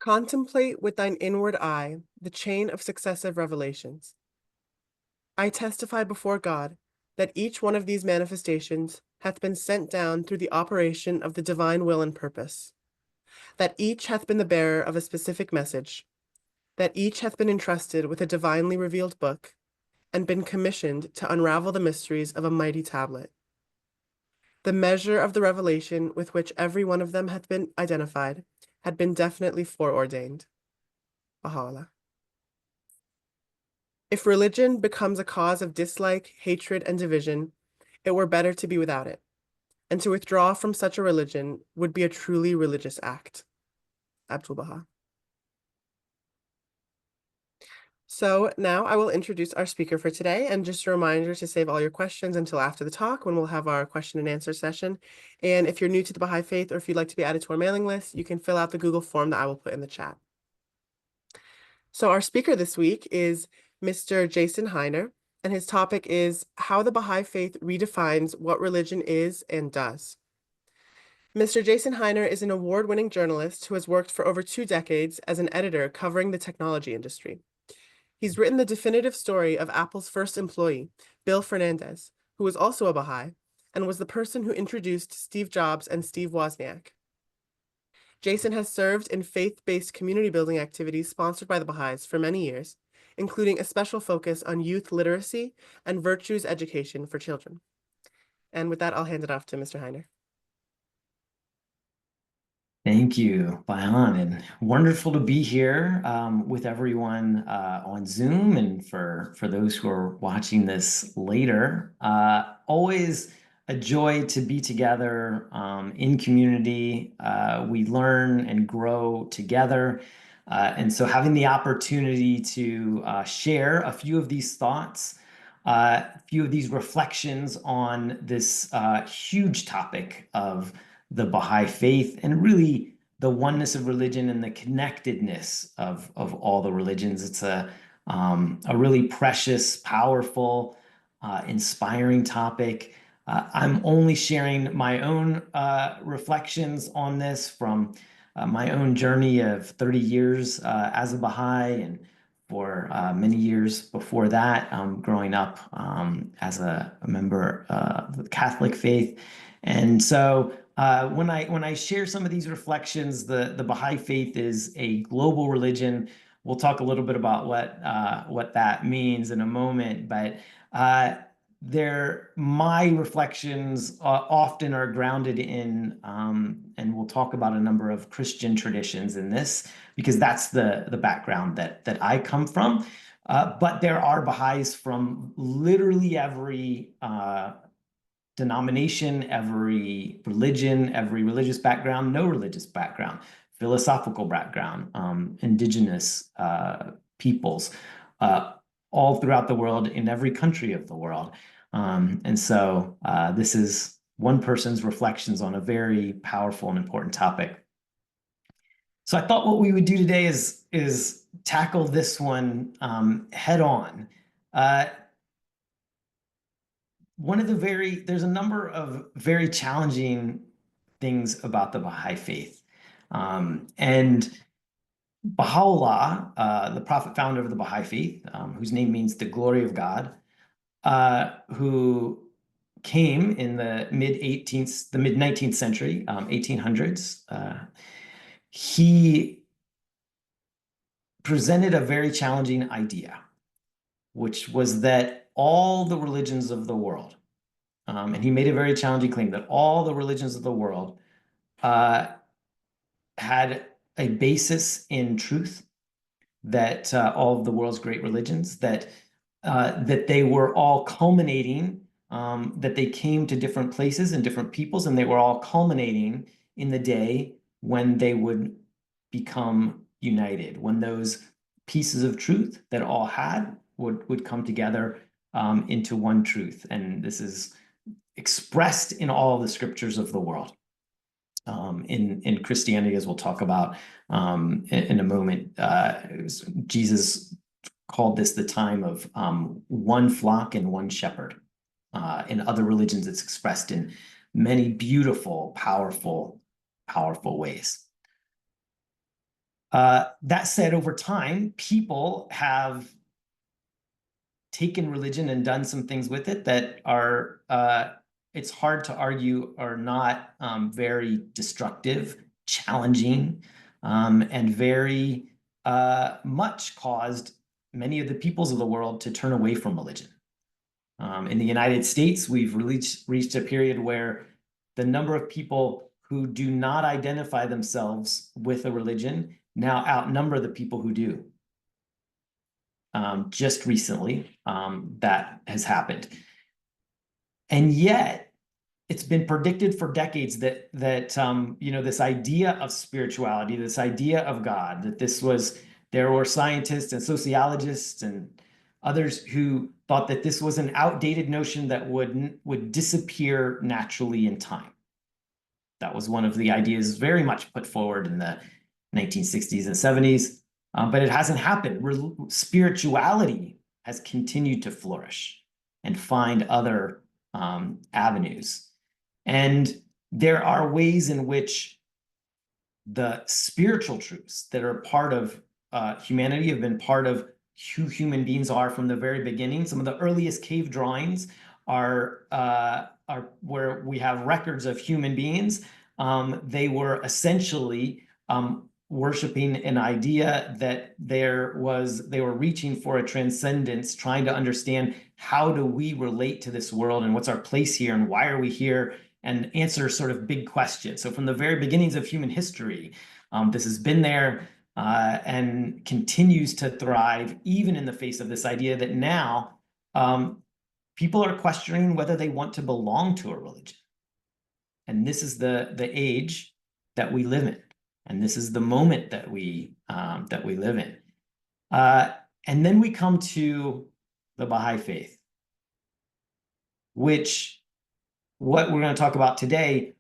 Contemplate with thine inward eye the chain of successive revelations. I testify before God that each one of these manifestations hath been sent down through the operation of the divine will and purpose, that each hath been the bearer of a specific message, that each hath been entrusted with a divinely revealed book, and been commissioned to unravel the mysteries of a mighty tablet. The measure of the revelation with which every one of them hath been identified had been definitely foreordained. Baha'u'llah. If religion becomes a cause of dislike, hatred, and division, it were better to be without it, and to withdraw from such a religion would be a truly religious act. Abdul Baha. So now I will introduce our speaker for today, and just a reminder to save all your questions until after the talk when we'll have our question and answer session. And if you're new to the Baha'i Faith or if you'd like to be added to our mailing list, you can fill out the Google form that I will put in the chat. So our speaker this week is Mr. Jason Hiner, and his topic is How the Baha'i Faith Redefines What Religion Is and Does. Mr. Jason Hiner is an award-winning journalist who has worked for over 2 decades as an editor covering the technology industry. He's written the definitive story of Apple's first employee, Bill Fernandez, who was also a Baha'i, and was the person who introduced Steve Jobs and Steve Wozniak. Jason has served in faith-based community building activities sponsored by the Baha'is for many years, including a special focus on youth literacy and virtues education for children. And with that, I'll hand it off to Mr. Hiner. Thank you, Bayan, and wonderful to be here with everyone on Zoom, and for those who are watching this later. Always a joy to be together in community. We learn and grow together. And so having the opportunity to share a few of these thoughts, a few of these reflections on this huge topic of the Baha'i faith, and really the oneness of religion and the connectedness of all the religions. It's a really precious, powerful, inspiring topic. I'm only sharing my own reflections on this from my own journey of 30 years as a Baha'i, and for many years before that, growing up as a member of the Catholic faith. And so when I share some of these reflections, the Baha'i faith is a global religion. We'll talk a little bit about what that means in a moment, but my reflections often are grounded in, and we'll talk about a number of Christian traditions in this, because that's the background that I come from. But there are Baha'is from literally every denomination, every religion, every religious background, no religious background, philosophical background, indigenous peoples, all throughout the world, in every country of the world. And so this is one person's reflections on a very powerful and important topic. So I thought what we would do today is tackle this one head on. There's a number of very challenging things about the Baha'i faith. And Baha'u'llah, the prophet founder of the Baha'i faith, whose name means the glory of God, who came in the mid-19th century, 1800s, he presented a very challenging idea, which was that all the religions of the world, and he made a very challenging claim that all the religions of the world had a basis in truth, that all of the world's great religions, that they were all culminating, that they came to different places and different peoples, and they were all culminating in the day when they would become united, when those pieces of truth that all had would come together into one truth. And this is expressed in all of the scriptures of the world. In Christianity, as we'll talk about in a moment, Jesus called this the time of one flock and one shepherd. In other religions, it's expressed in many beautiful, powerful ways. That said, over time, people have taken religion and done some things with it that are, it's hard to argue, are not very destructive, challenging, and very much caused many of the peoples of the world to turn away from religion. In the United States, we've reached a period where the number of people who do not identify themselves with a religion now outnumber the people who do. Just recently, that has happened. And yet, it's been predicted for decades that this idea of spirituality, this idea of God, there were scientists and sociologists and others who thought that this was an outdated notion that would disappear naturally in time. That was one of the ideas very much put forward in the 1960s and 70s, but it hasn't happened. Spirituality has continued to flourish and find other avenues. And there are ways in which the spiritual truths that are part of humanity have been part of who human beings are from the very beginning. Some of the earliest cave drawings are where we have records of human beings. They were essentially worshiping an idea that they were reaching for a transcendence, trying to understand how do we relate to this world and what's our place here and why are we here, and answer sort of big questions. So from the very beginnings of human history, this has been there and continues to thrive, even in the face of this idea that now people are questioning whether they want to belong to a religion. And this is the age that we live in. And this is the moment that we live in. And then we come to the Baha'i Faith, which what we're going to talk about today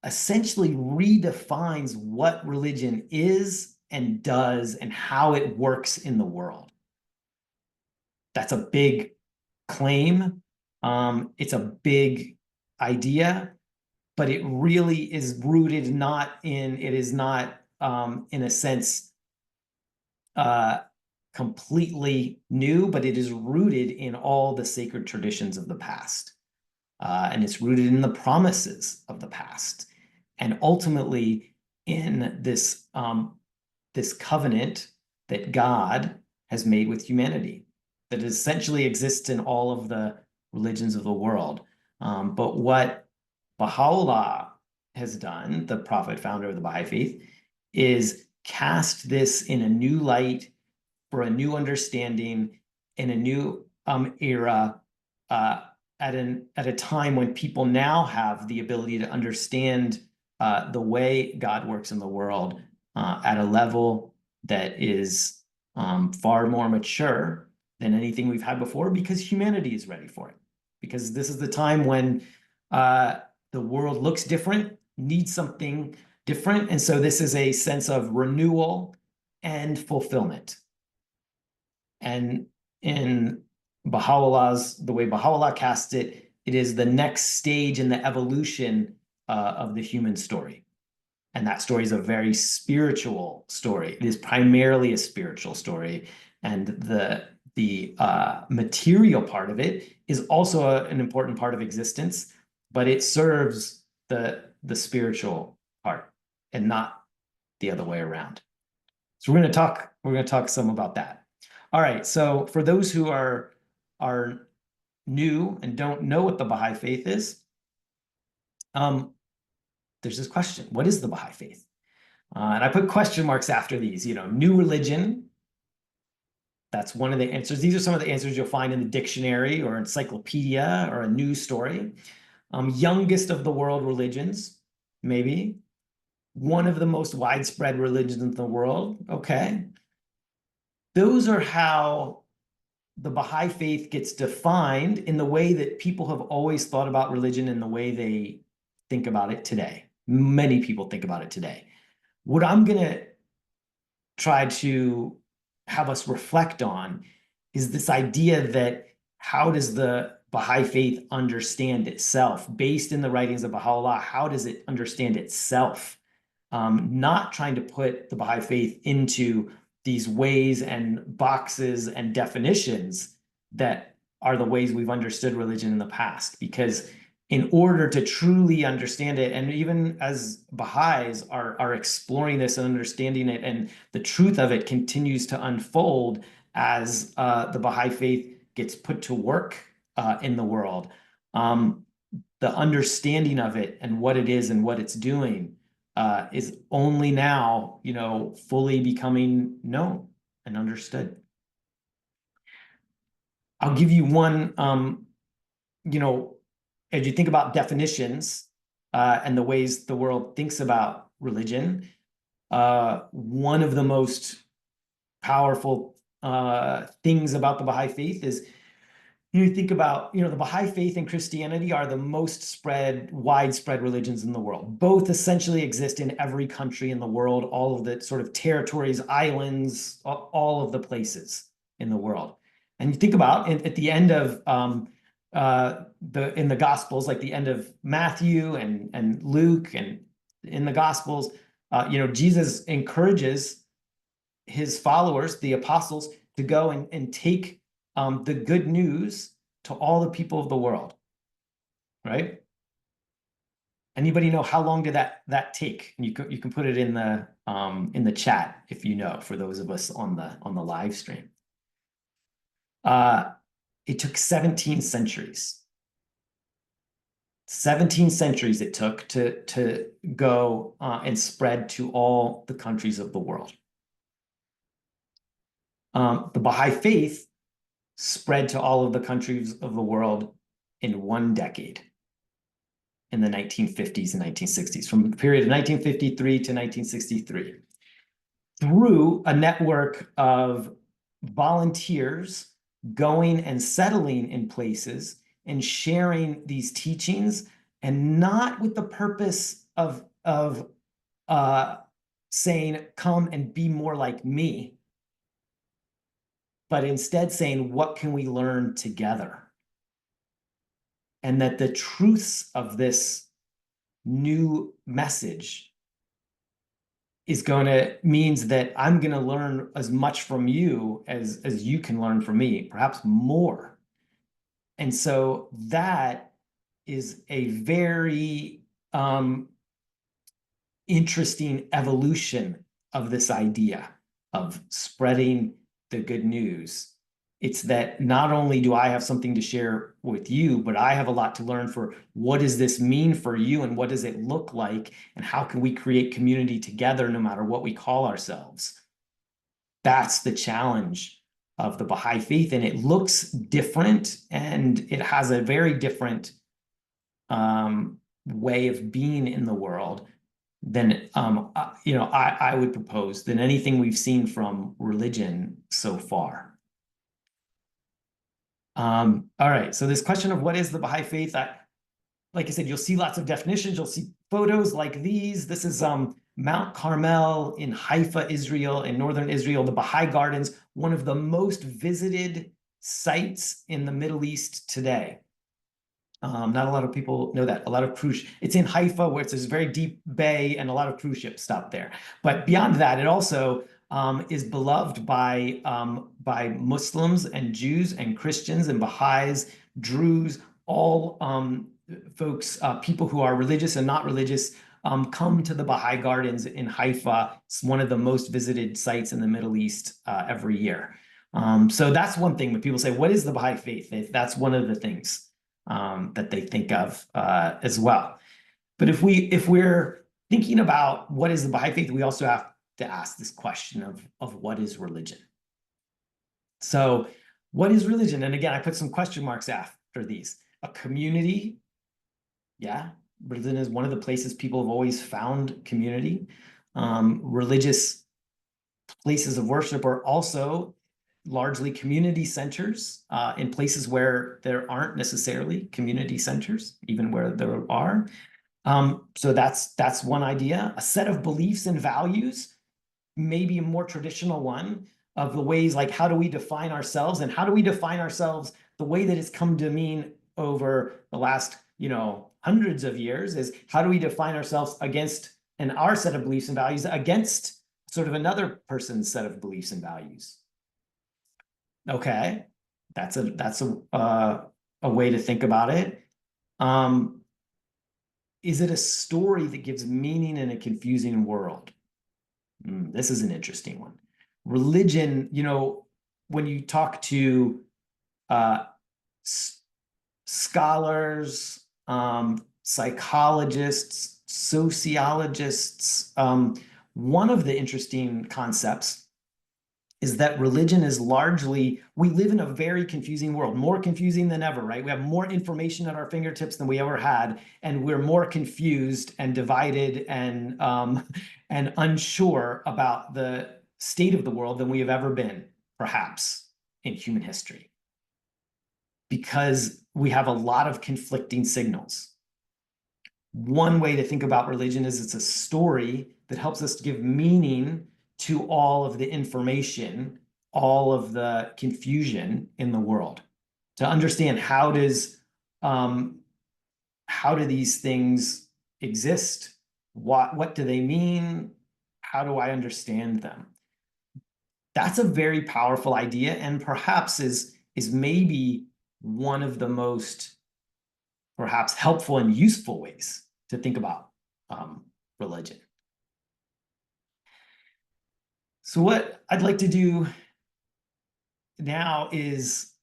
essentially redefines what religion is and does and how it works in the world. That's a big claim. It's a big idea, but it really is rooted in a sense, completely new, but it is rooted in all the sacred traditions of the past. And it's rooted in the promises of the past. And ultimately in this covenant that God has made with humanity, that essentially exists in all of the religions of the world. But what Baha'u'llah has done, the prophet founder of the Baha'i Faith, is cast this in a new light for a new understanding in a new era, at a time when people now have the ability to understand the way God works in the world at a level that is far more mature than anything we've had before, because humanity is ready for it. Because this is the time when the world looks different, needs something different. And so this is a sense of renewal and fulfillment. And in the way Baha'u'llah casts it, it is the next stage in the evolution of the human story. And that story is a very spiritual story. It is primarily a spiritual story. And the material part of it is also an important part of existence, but it serves the spiritual part and not the other way around. So we're going to talk some about that. All right. So for those who are new and don't know what the Baha'i Faith is, there's this question: what is the Baha'i Faith? And I put question marks after these. New religion. That's one of the answers. These are some of the answers you'll find in the dictionary or encyclopedia or a news story. Youngest of the world religions, maybe. One of the most widespread religions in the world. Okay. Those are how the Baha'i Faith gets defined in the way that people have always thought about religion and the way they think about it today. Many people think about it today. What I'm going to try to have us reflect on is this idea that how does the Baha'i Faith understand itself? Based in the writings of Baha'u'llah, how does it understand itself? not trying to put the Baha'i Faith into these ways and boxes and definitions that are the ways we've understood religion in the past. Because in order to truly understand it, and even as Baha'is are exploring this and understanding it, and the truth of it continues to unfold as the Baha'i Faith gets put to work in the world, the understanding of it and what it is and what it's doing is only now, fully becoming known and understood. I'll give you one, as you think about definitions and the ways the world thinks about religion, one of the most powerful things about the Baha'i Faith is you think about, the Baha'i Faith and Christianity are the most widespread religions in the world. Both essentially exist in every country in the world, all of the sort of territories, islands, all of the places in the world. And you think about at the end of in the Gospels, like the end of Matthew and Luke, and in the Gospels, Jesus encourages his followers, the apostles, to go and take the good news to all the people of the world, right? Anybody know how long did that take? And you can put it in the chat if you know, for those of us on the live stream. It took 17 centuries. 17 centuries it took to go and spread to all the countries of the world. The Baha'i Faith spread to all of the countries of the world in 1 decade, in the 1950s and 1960s, from the period of 1953 to 1963, through a network of volunteers going and settling in places and sharing these teachings, and not with the purpose of saying, come and be more like me, but instead saying, what can we learn together? And that the truths of this new message means that I'm going to learn as much from you as you can learn from me, perhaps more. And so that is a very interesting evolution of this idea of spreading the good news. It's that not only do I have something to share with you, but I have a lot to learn for what does this mean for you, and what does it look like, and how can we create community together no matter what we call ourselves. That's the challenge of the Baha'i Faith, and it looks different, and it has a very different way of being in the world than I would propose, than anything we've seen from religion so far. All right, so this question of what is the Baha'i Faith, like I said, you'll see lots of definitions, you'll see photos like these. This is Mount Carmel in Haifa, Israel, in northern Israel, the Baha'i Gardens, one of the most visited sites in the Middle East today. Not a lot of people know that. A lot of cruise, it's in Haifa, where it's this very deep bay, and a lot of cruise ships stop there. But beyond that, it also is beloved by Muslims and Jews and Christians and Baha'is, Druze, all folks, people who are religious and not religious, come to the Baha'i Gardens in Haifa. It's one of the most visited sites in the Middle East every year. So that's one thing. When people say, what is the Baha'i Faith? That's one of the things that they think of as well. But if we're thinking about what is the Baha'i Faith, we also have to ask this question of what is religion. So what is religion? And again, I put some question marks after these. A community. Yeah, religion is one of the places people have always found community. Religious places of worship are also largely community centers in places where there aren't necessarily community centers, even where there are. So that's one idea. A set of beliefs and values, maybe a more traditional one, of the ways, like, how do we define ourselves, and how do we define ourselves the way that it's come to mean over the last hundreds of years, is how do we define ourselves against and our set of beliefs and values against sort of another person's set of beliefs and values. Okay, that's a way to think about it. Is it a story that gives meaning in a confusing world? This is an interesting one. Religion, when you talk to scholars, psychologists, sociologists, one of the interesting concepts is that religion is largely, we live in a very confusing world, more confusing than ever, right? We have more information at our fingertips than we ever had, and we're more confused and divided and unsure about the state of the world than we have ever been, perhaps, in human history. Because we have a lot of conflicting signals. One way to think about religion is it's a story that helps us give meaning to all of the information, all of the confusion in the world. To understand how do these things exist? What do they mean? How do I understand them? That's a very powerful idea, and perhaps is maybe one of the most perhaps helpful and useful ways to think about religion. So what I'd like to do now is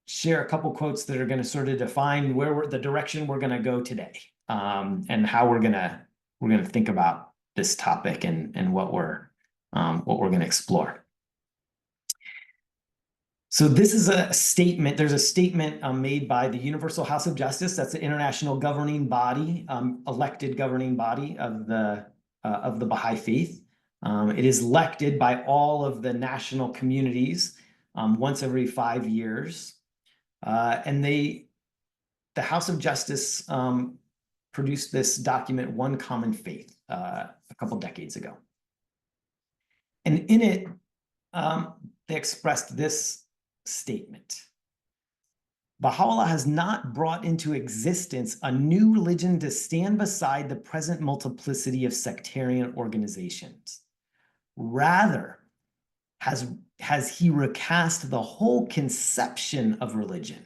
share a couple quotes that are going to sort of define the direction we're going to go today, and how we're going to think about this topic and what we're going to explore. So this is a statement. There's a statement made by the Universal House of Justice. That's the international governing body, elected governing body of the Baha'i Faith. It is elected by all of the national communities once every 5 years, and the House of Justice produced this document, One Common Faith, a couple decades ago, and in it they expressed this statement: Baha'u'llah has not brought into existence a new religion to stand beside the present multiplicity of sectarian organizations. Rather, has he recast the whole conception of religion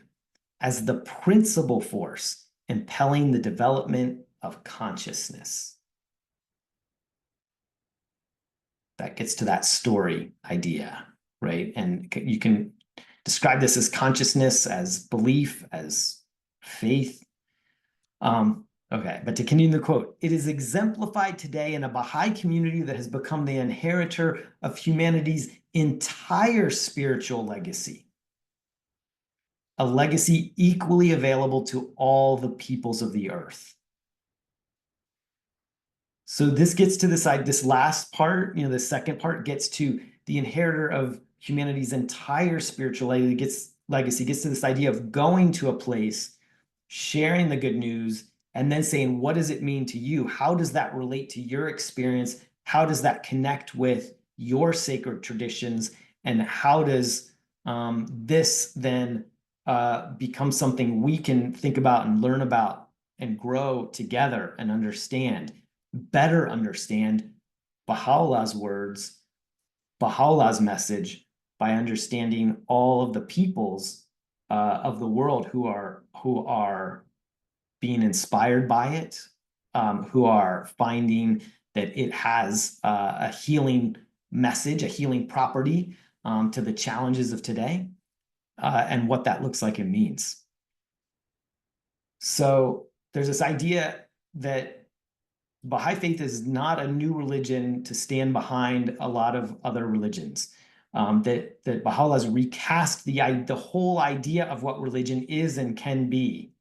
as the principal force impelling the development of consciousness. That gets to that story idea, right? And you can describe this as consciousness, as belief, as faith. Okay, but to continue the quote, it is exemplified today in a Baha'i community that has become the inheritor of humanity's entire spiritual legacy, a legacy equally available to all the peoples of the earth. So this gets to this last part, the second part gets to the inheritor of humanity's entire spiritual legacy, gets to this idea of going to a place, sharing the good news, and then saying, what does it mean to you? How does that relate to your experience? How does that connect with your sacred traditions? And how does this then become something we can think about and learn about and grow together and better understand Baha'u'llah's words, Baha'u'llah's message, by understanding all of the peoples of the world who are being inspired by it, who are finding that it has a healing message, a healing property to the challenges of today, and what that looks like and means. So there's this idea that Baha'i Faith is not a new religion to stand behind a lot of other religions. That Baha'u'llah has recast the whole idea of what religion is and can be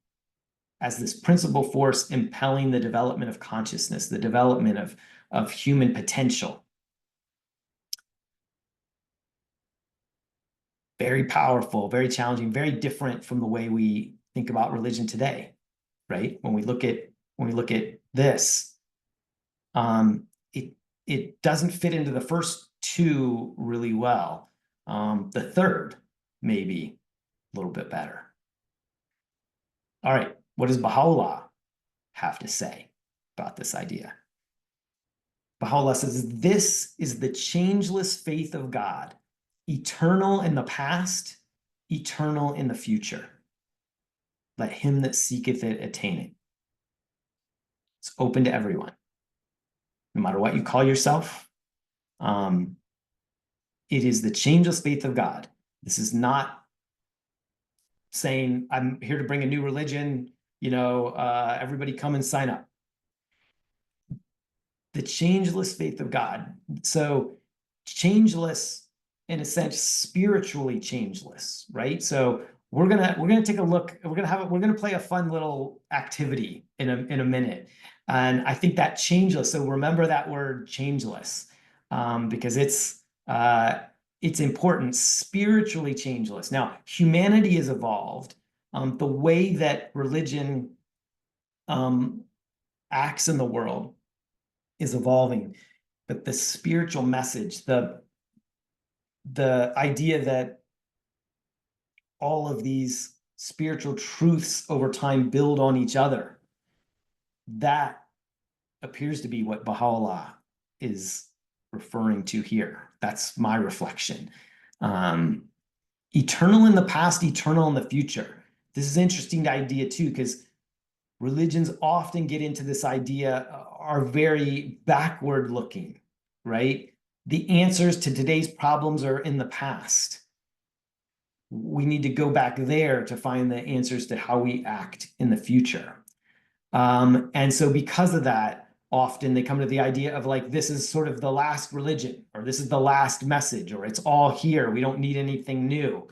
as this principal force impelling the development of consciousness, the development of human potential. Very powerful, very challenging, very different from the way we think about religion today, right? When we look at this, it doesn't fit into the first two really well. The third, maybe a little bit better. All right, what does Baha'u'llah have to say about this idea? Baha'u'llah says, this is the changeless faith of God, eternal in the past, eternal in the future. Let him that seeketh it attain it. It's open to everyone, no matter what you call yourself. It is the changeless faith of God. This is not saying, I'm here to bring a new religion, everybody come and sign up. The changeless faith of God. So changeless, in a sense, spiritually changeless, right? So we're gonna take a look. We're gonna play a fun little activity in a minute, and I think that changeless. So remember that word changeless, because it's important. Spiritually changeless. Now humanity has evolved. The way that religion acts in the world is evolving, but the spiritual message, the idea that all of these spiritual truths over time build on each other, that appears to be what Baha'u'llah is referring to here. That's my reflection. Eternal in the past, eternal in the future. This is an interesting idea too, because religions often get into this idea, are very backward looking, right? The answers to today's problems are in the past. We need to go back there to find the answers to how we act in the future. And so because of that, often they come to the idea of like, this is sort of the last religion, or this is the last message, or it's all here. We don't need anything new.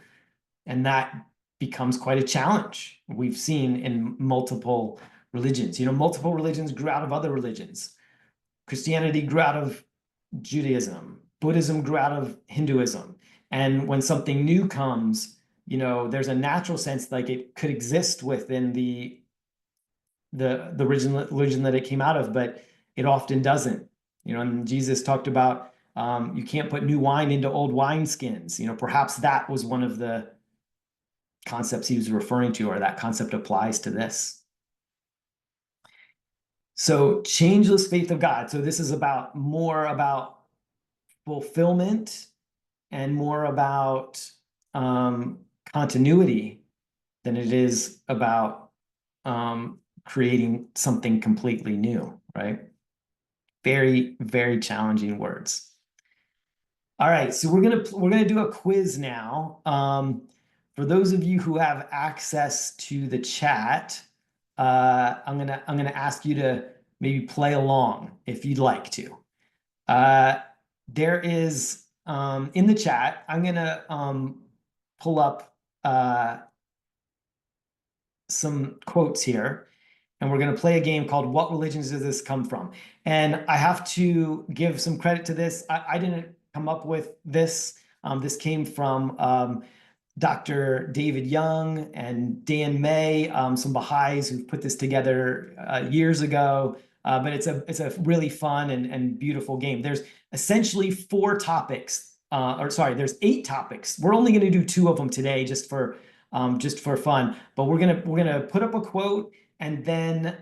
And that becomes quite a challenge. We've seen in multiple religions. Multiple religions grew out of other religions. Christianity grew out of Judaism. Buddhism grew out of Hinduism. And when something new comes, there's a natural sense like it could exist within the original religion that it came out of, but it often doesn't. And Jesus talked about you can't put new wine into old wineskins. Perhaps that was one of the concepts he was referring to, or that concept applies to this. So changeless faith of God. So this is more about fulfillment and more about continuity than it is about creating something completely new, right? Very, very challenging words. All right, so we're gonna do a quiz now. For those of you who have access to the chat, I'm gonna ask you to maybe play along if you'd like to. There is in the chat, I'm gonna pull up some quotes here, and we're going to play a game called What Religions Does This Come From? And I have to give some credit to this. I didn't come up with this. This came from Dr. David Young and Dan May, some Baha'is who put this together years ago. But it's a really fun and beautiful game. There's essentially 4 topics, there's 8 topics. We're only going to do 2 of them today, just for fun. But we're gonna put up a quote, and then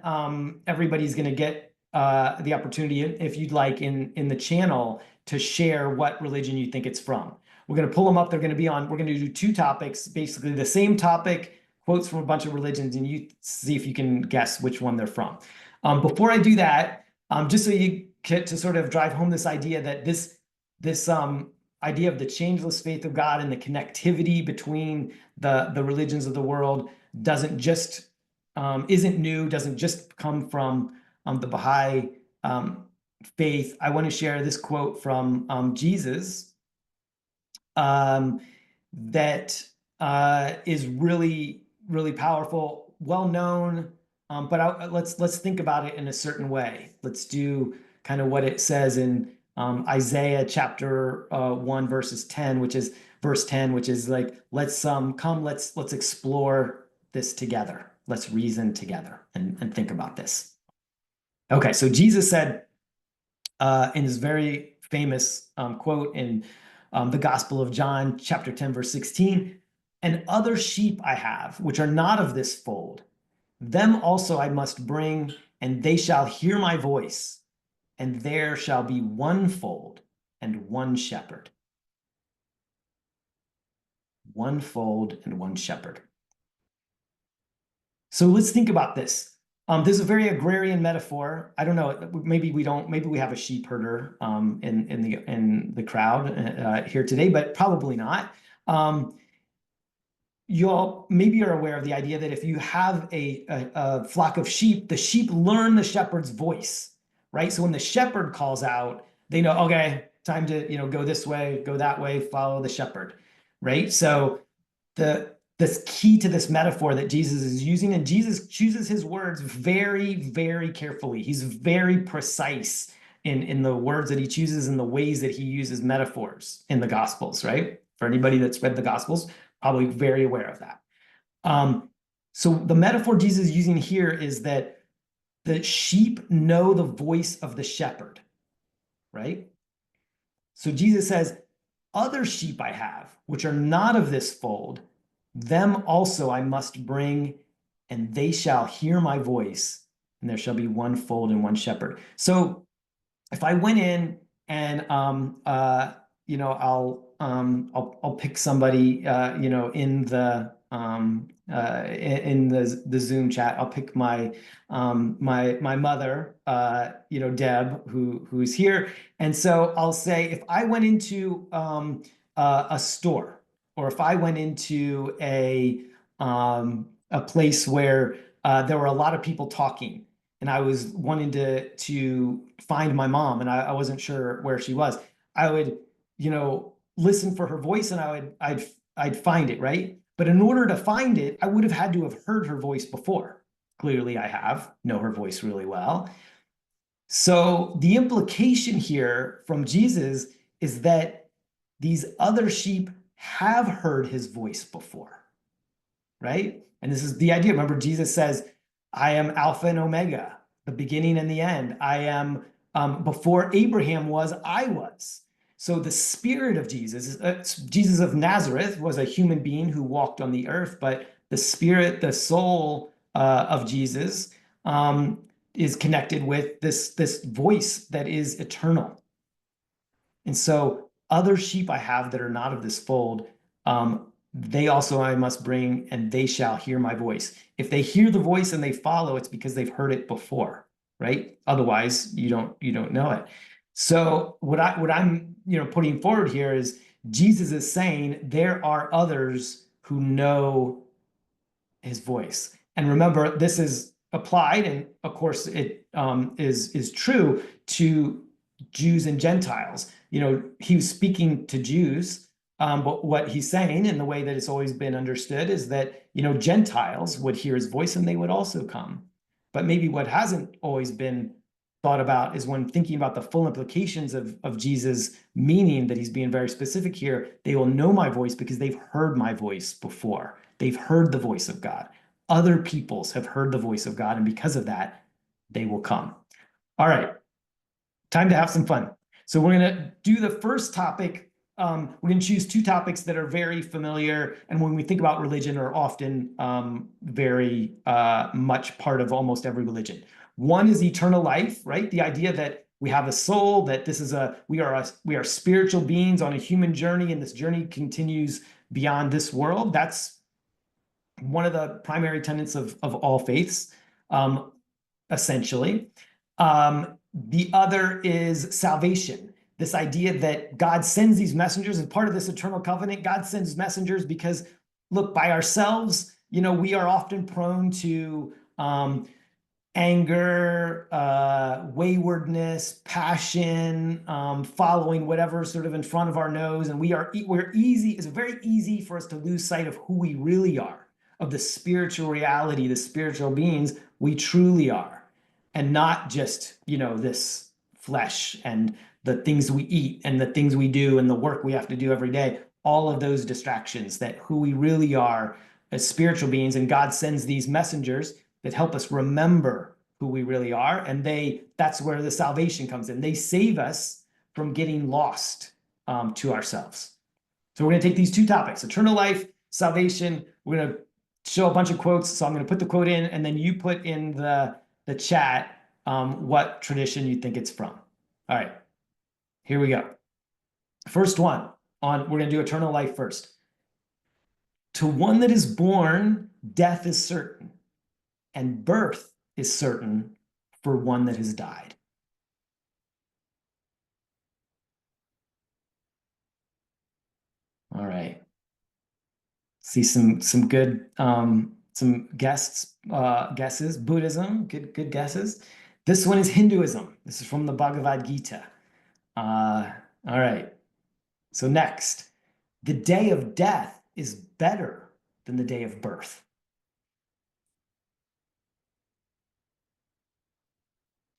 everybody's gonna get the opportunity, if you'd like, in the channel to share what religion you think it's from. We're gonna pull them up. They're gonna be on. We're gonna do 2 topics, basically the same topic, quotes from a bunch of religions, and you see if you can guess which one they're from. Before I do that, just so you get to sort of drive home this idea that this idea of the changeless faith of God and the connectivity between the religions of the world isn't new, doesn't just come from the Baha'i faith. I want to share this quote from Jesus that is really, really powerful, well known, but let's think about it in a certain way. Let's do kind of what it says in Isaiah chapter 1 verse 10, which is like, let's explore this together. Let's reason together and think about this. Okay, so Jesus said in his very famous quote in the Gospel of John, chapter 10, verse 16, "And other sheep I have, which are not of this fold, them also I must bring, and they shall hear my voice, and there shall be one fold and one shepherd. One fold and one shepherd. So let's think about this. This is a very agrarian metaphor. I don't know. Maybe we don't. Maybe we have a sheep herder in the crowd here today, but probably not. You all maybe are aware of the idea that if you have a flock of sheep, the sheep learn the shepherd's voice, right? So when the shepherd calls out, they know, okay, time to go this way, go that way, follow the shepherd, right? So this key to this metaphor that Jesus is using, and Jesus chooses his words very, very carefully. He's very precise in the words that he chooses and the ways that he uses metaphors in the Gospels, right? For anybody that's read the Gospels, probably very aware of that. So the metaphor Jesus is using here is that the sheep know the voice of the shepherd, right? So Jesus says, other sheep I have, which are not of this fold, them also I must bring, and they shall hear my voice, and there shall be one fold and one shepherd. So if I went in and I'll pick somebody in the Zoom chat. I'll pick my mother, Deb, who's here, and so I'll say if I went into a store, or if I went into a place where there were a lot of people talking, and I was wanting to find my mom, and I wasn't sure where she was, I would, listen for her voice, and I'd find it, right? But in order to find it, I would have had to have heard her voice before. Clearly, I know her voice really well. So the implication here from Jesus is that these other sheep have heard his voice before, right? And this is the idea. Remember, Jesus says, I am Alpha and Omega, the beginning and the end. I am, before Abraham was, I was. So the spirit of Jesus, Jesus of Nazareth, was a human being who walked on the earth, but the spirit, the soul of Jesus is connected with this voice that is eternal. And so other sheep I have that are not of this fold, they also I must bring, and they shall hear my voice. If they hear the voice and they follow, it's because they've heard it before, right? Otherwise, you don't know it. So what I'm putting forward here is Jesus is saying there are others who know his voice. And remember, this is applied, and of course it is true to Jews and Gentiles. He was speaking to Jews, but what he's saying, in the way that it's always been understood, is that Gentiles would hear his voice and they would also come. But maybe what hasn't always been thought about is when thinking about the full implications of Jesus' meaning, that he's being very specific here. They will know my voice because they've heard my voice before. They've heard the voice of God. Other peoples have heard the voice of God, and because of that, they will come. All right, time to have some fun. So we're going to do the first topic. We're going to choose two topics that are very familiar, and when we think about religion, are often very much part of almost every religion. One is eternal life, right? The idea that we have a soul, that we are spiritual beings on a human journey, and this journey continues beyond this world. That's one of the primary tenets of all faiths, essentially. The other is salvation. This idea that God sends these messengers as part of this eternal covenant. God sends messengers because, look, by ourselves, we are often prone to anger, waywardness, passion, following whatever sort of in front of our nose, and we're easy. It's very easy for us to lose sight of who we really are, of the spiritual reality, the spiritual beings we truly are, and not just this flesh and the things we eat and the things we do and the work we have to do every day. All of those distractions, that who we really are as spiritual beings, and God sends these messengers that help us remember who we really are, and that's where the salvation comes in. They save us from getting lost to ourselves. So we're going to take these two topics: eternal life, salvation. We're going to show a bunch of quotes. So I'm going to put the quote in, and then you put in the chat what tradition you think it's from. All right, here we go. First one we're going to do eternal life first. To one that is born, death is certain, and birth is certain for one that has died. All right. See some good some guesses. Buddhism, good guesses. This one is Hinduism. This is from the Bhagavad Gita. All right. So next, the day of death is better than the day of birth.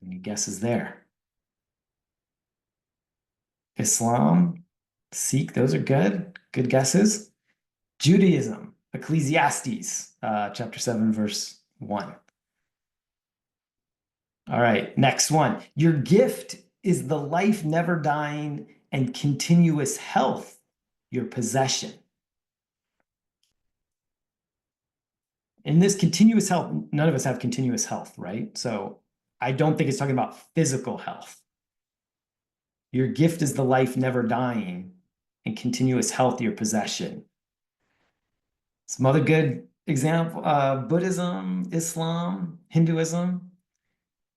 Any guesses there? Islam, Sikh, those are good. Good guesses. Judaism, Ecclesiastes, chapter 7, verse 1. All right, next one. Your gift is the life never dying and continuous health, your possession. In this continuous health, none of us have continuous health, right? So I don't think it's talking about physical health. Your gift is the life never dying and continuous health, your possession. Some other good example, Buddhism, Islam, Hinduism,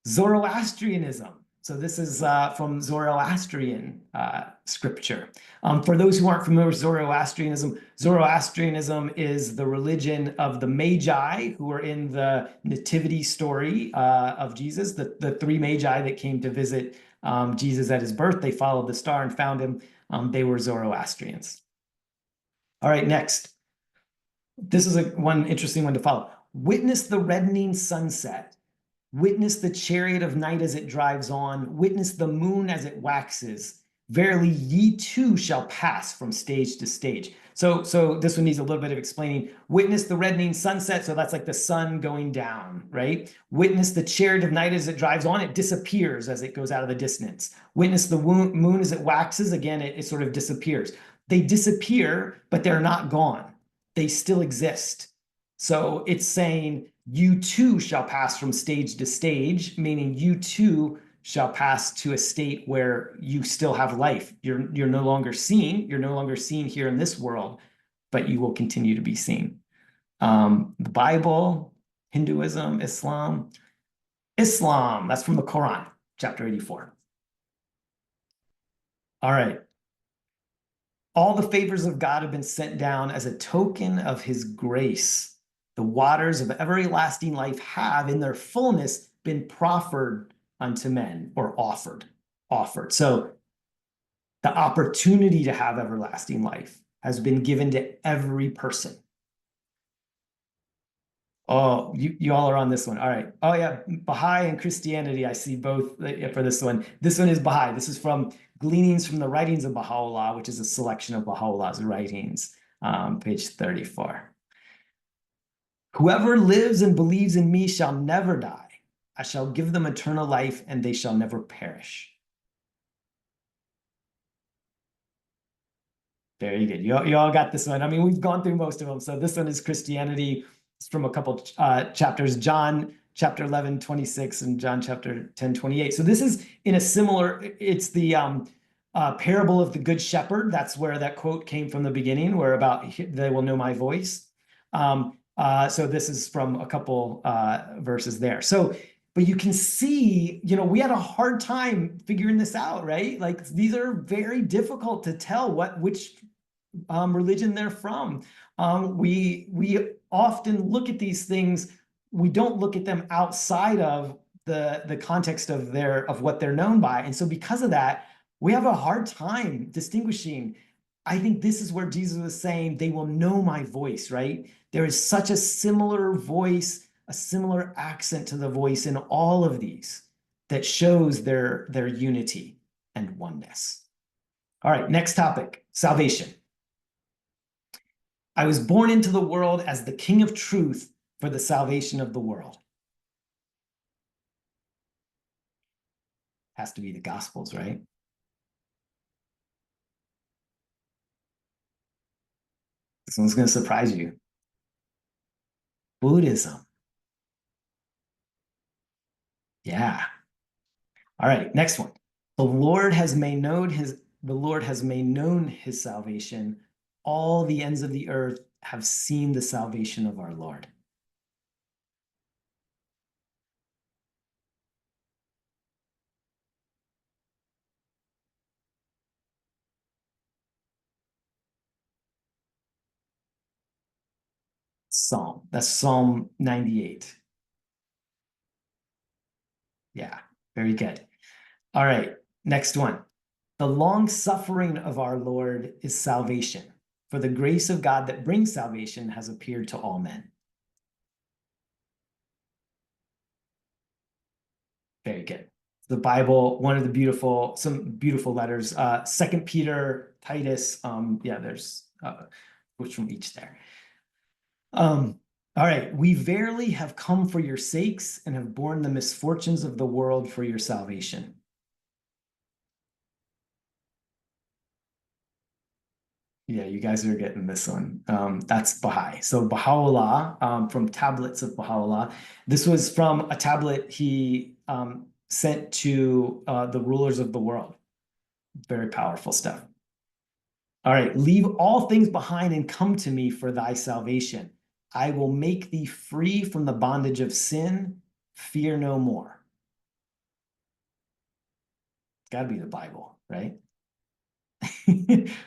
Zoroastrianism. So this is from Zoroastrian scripture. For those who aren't familiar with Zoroastrianism, Zoroastrianism is the religion of the Magi who are in the nativity story of Jesus, the three Magi that came to visit Jesus at his birth. They followed the star and found him. They were Zoroastrians. All right, next. This is one interesting one to follow. Witness the reddening sunset. Witness the chariot of night as it drives on. Witness the moon as it waxes. Verily, ye too shall pass from stage to stage. So this one needs a little bit of explaining. Witness the reddening sunset. So that's like the sun going down, right? Witness the chariot of night as it drives on. It disappears as it goes out of the distance. Witness the moon as it waxes. Again, it sort of disappears. They disappear, but they're not gone. They still exist. So it's saying, you too shall pass from stage to stage, meaning you too shall pass to a state where you still have life. You're no longer seen. You're no longer seen here in this world, but you will continue to be seen. The Bible, Hinduism, Islam, that's from the Quran, chapter 84. All right. All the favors of God have been sent down as a token of his grace. The waters of everlasting life have in their fullness been proffered unto men, or offered. So the opportunity to have everlasting life has been given to every person. Oh, you all are on this one. All right. Oh yeah, Baha'i and Christianity. I see both for this one. This one is Baha'i. This is from Gleanings from the Writings of Baha'u'llah, which is a selection of Baha'u'llah's writings, page 34. Whoever lives and believes in me shall never die. I shall give them eternal life, and they shall never perish. Very good. You all got this one. I mean, we've gone through most of them. So this one is Christianity. It's from a couple chapters, John chapter 11, 26, and John chapter 10, 28. So this is in a similar, it's the parable of the good shepherd. That's where that quote came from the beginning, where about they will know my voice. So this is from a couple verses there. So, but you can see, we had a hard time figuring this out, right? Like these are very difficult to tell which religion they're from. We often look at these things. We don't look at them outside of the context of what they're known by. And so because of that, we have a hard time distinguishing. I think this is where Jesus was saying, they will know my voice, right? There is such a similar voice, a similar accent to the voice in all of these that shows their unity and oneness. All right, next topic, salvation. I was born into the world as the King of Truth for the salvation of the world. Has to be the Gospels, right? This one's going to surprise you. Buddhism. Yeah. All right, next one. The Lord has made known his salvation. All the ends of the earth have seen the salvation of our Lord. Psalm. That's Psalm 98. Yeah, very good. All right, next one. The long suffering of our Lord is salvation, for the grace of God that brings salvation has appeared to all men. Very good. The Bible, one of the some beautiful letters. Second Peter, Titus. Yeah, there's which from each there. All right. We verily have come for your sakes and have borne the misfortunes of the world for your salvation. Yeah, you guys are getting this one. That's Baha'i. So Baha'u'llah, from Tablets of Baha'u'llah. This was from a tablet he sent to the rulers of the world. Very powerful stuff. All right, leave all things behind and come to me for thy salvation. I will make thee free from the bondage of sin. Fear no more. It's got to be the Bible, right?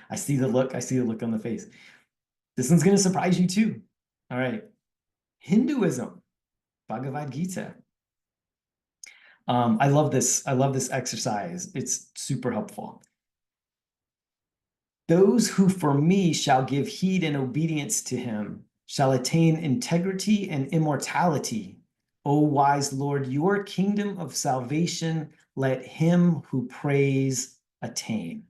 I see the look. I see the look on the face. This one's going to surprise you too. All right. Hinduism, Bhagavad Gita. I love this. I love this exercise. It's super helpful. Those who for me shall give heed and obedience to him shall attain integrity and immortality. O wise Lord, your kingdom of salvation, let him who prays attain.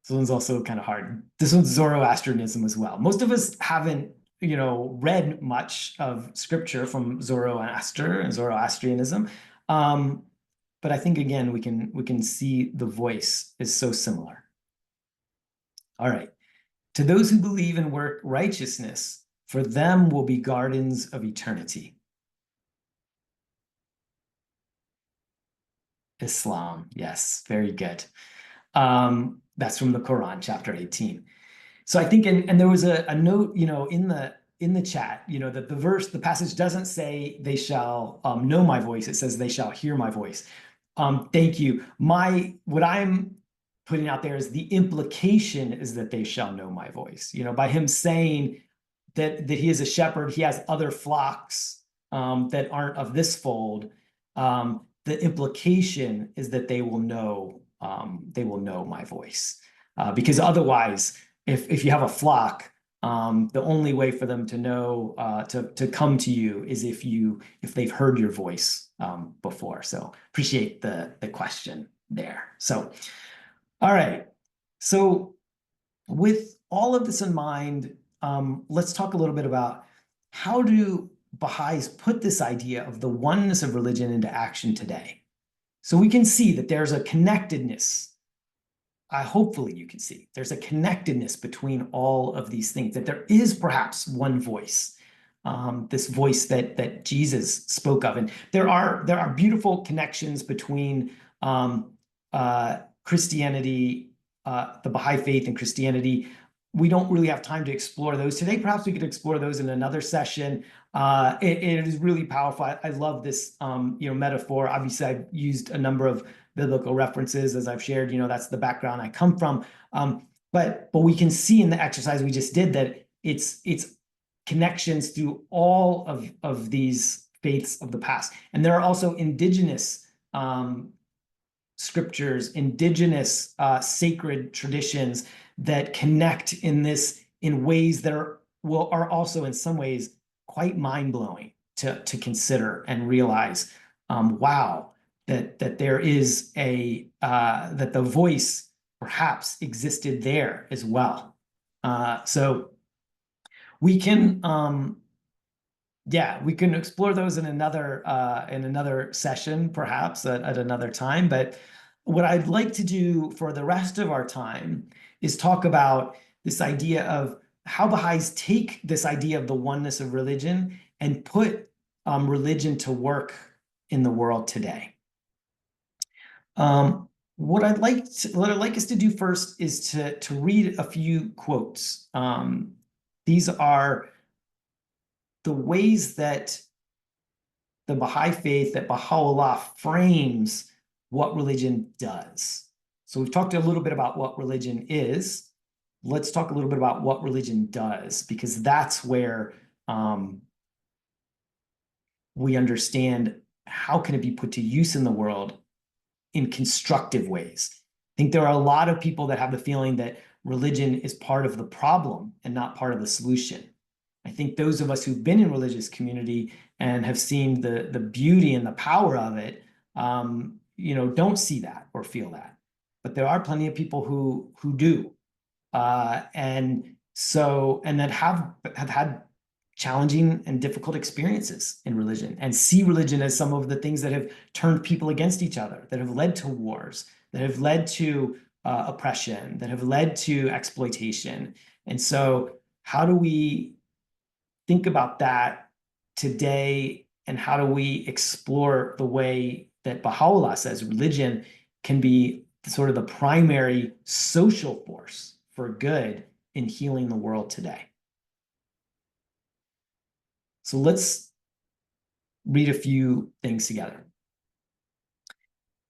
This one's also kind of hard. This one's Zoroastrianism as well. Most of us haven't, read much of scripture from Zoroaster and Zoroastrianism. But I think again we can see the voice is so similar. All right. To those who believe and work righteousness, for them will be gardens of eternity. Islam, yes, very good. That's from the Quran, chapter 18. So I think, and there was a note, in the chat, that the passage doesn't say they shall know my voice. It says they shall hear my voice. Thank you. What I'm putting out there is the implication is that they shall know my voice. By him saying that he is a shepherd, he has other flocks that aren't of this fold. The implication is that they will know my voice. Because otherwise, if you have a flock, the only way for them to know to come to you is if they've heard your voice before. So appreciate the question there. So, all right. So with all of this in mind, let's talk a little bit about how do Baha'is put this idea of the oneness of religion into action today. So we can see that there's a connectedness. Hopefully you can see there's a connectedness between all of these things, that there is perhaps one voice, this voice that Jesus spoke of. And there are beautiful connections between Christianity, the Baha'i faith and Christianity. We don't really have time to explore those today. Perhaps we could explore those in another session. It is really powerful. I love this, metaphor. Obviously, I've used a number of biblical references, as I've shared. That's the background I come from. But we can see in the exercise we just did that it's connections through all of these faiths of the past, and there are also indigenous scriptures, indigenous sacred traditions that connect in ways that are also in some ways quite mind-blowing to consider and realize, wow, that there is that the voice perhaps existed there as well. So we can we can explore those in another session, perhaps at another time. But what I'd like to do for the rest of our time is talk about this idea of how Baha'is take this idea of the oneness of religion and put religion to work in the world today. What I'd like us to do first is to read a few quotes. These are the ways that the Baha'i faith, that Baha'u'llah frames what religion does. So we've talked a little bit about what religion is. Let's talk a little bit about what religion does, because that's where we understand how can it be put to use in the world in constructive ways. I think there are a lot of people that have the feeling that religion is part of the problem and not part of the solution. I think those of us who've been in religious community and have seen the beauty and the power of it, don't see that or feel that. But there are plenty of people who do, and that have had challenging and difficult experiences in religion, and see religion as some of the things that have turned people against each other, that have led to wars, that have led to oppression, that have led to exploitation. And so how do we think about that today, and how do we explore the way that Baha'u'llah says religion can be sort of the primary social force for good in healing the world today? So let's read a few things together.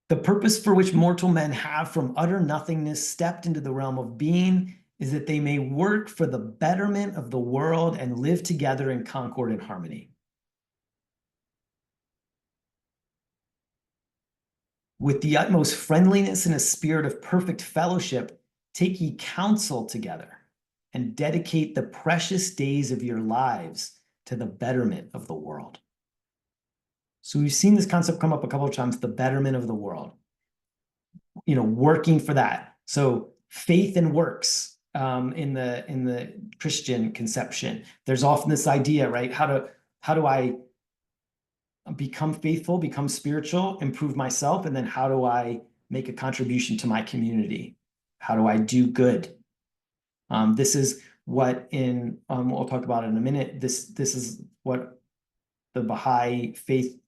The purpose for which mortal men have from utter nothingness stepped into the realm of being is that they may work for the betterment of the world and live together in concord and harmony. With the utmost friendliness and a spirit of perfect fellowship, take ye counsel together and dedicate the precious days of your lives to the betterment of the world. So we've seen this concept come up a couple of times, the betterment of the world, working for that. So faith and works, in the Christian conception, there's often this idea, right? How do I become faithful, become spiritual, improve myself, and then how do I make a contribution to my community? How do I do good? This is what we'll talk about in a minute. This is what the Baha'i faith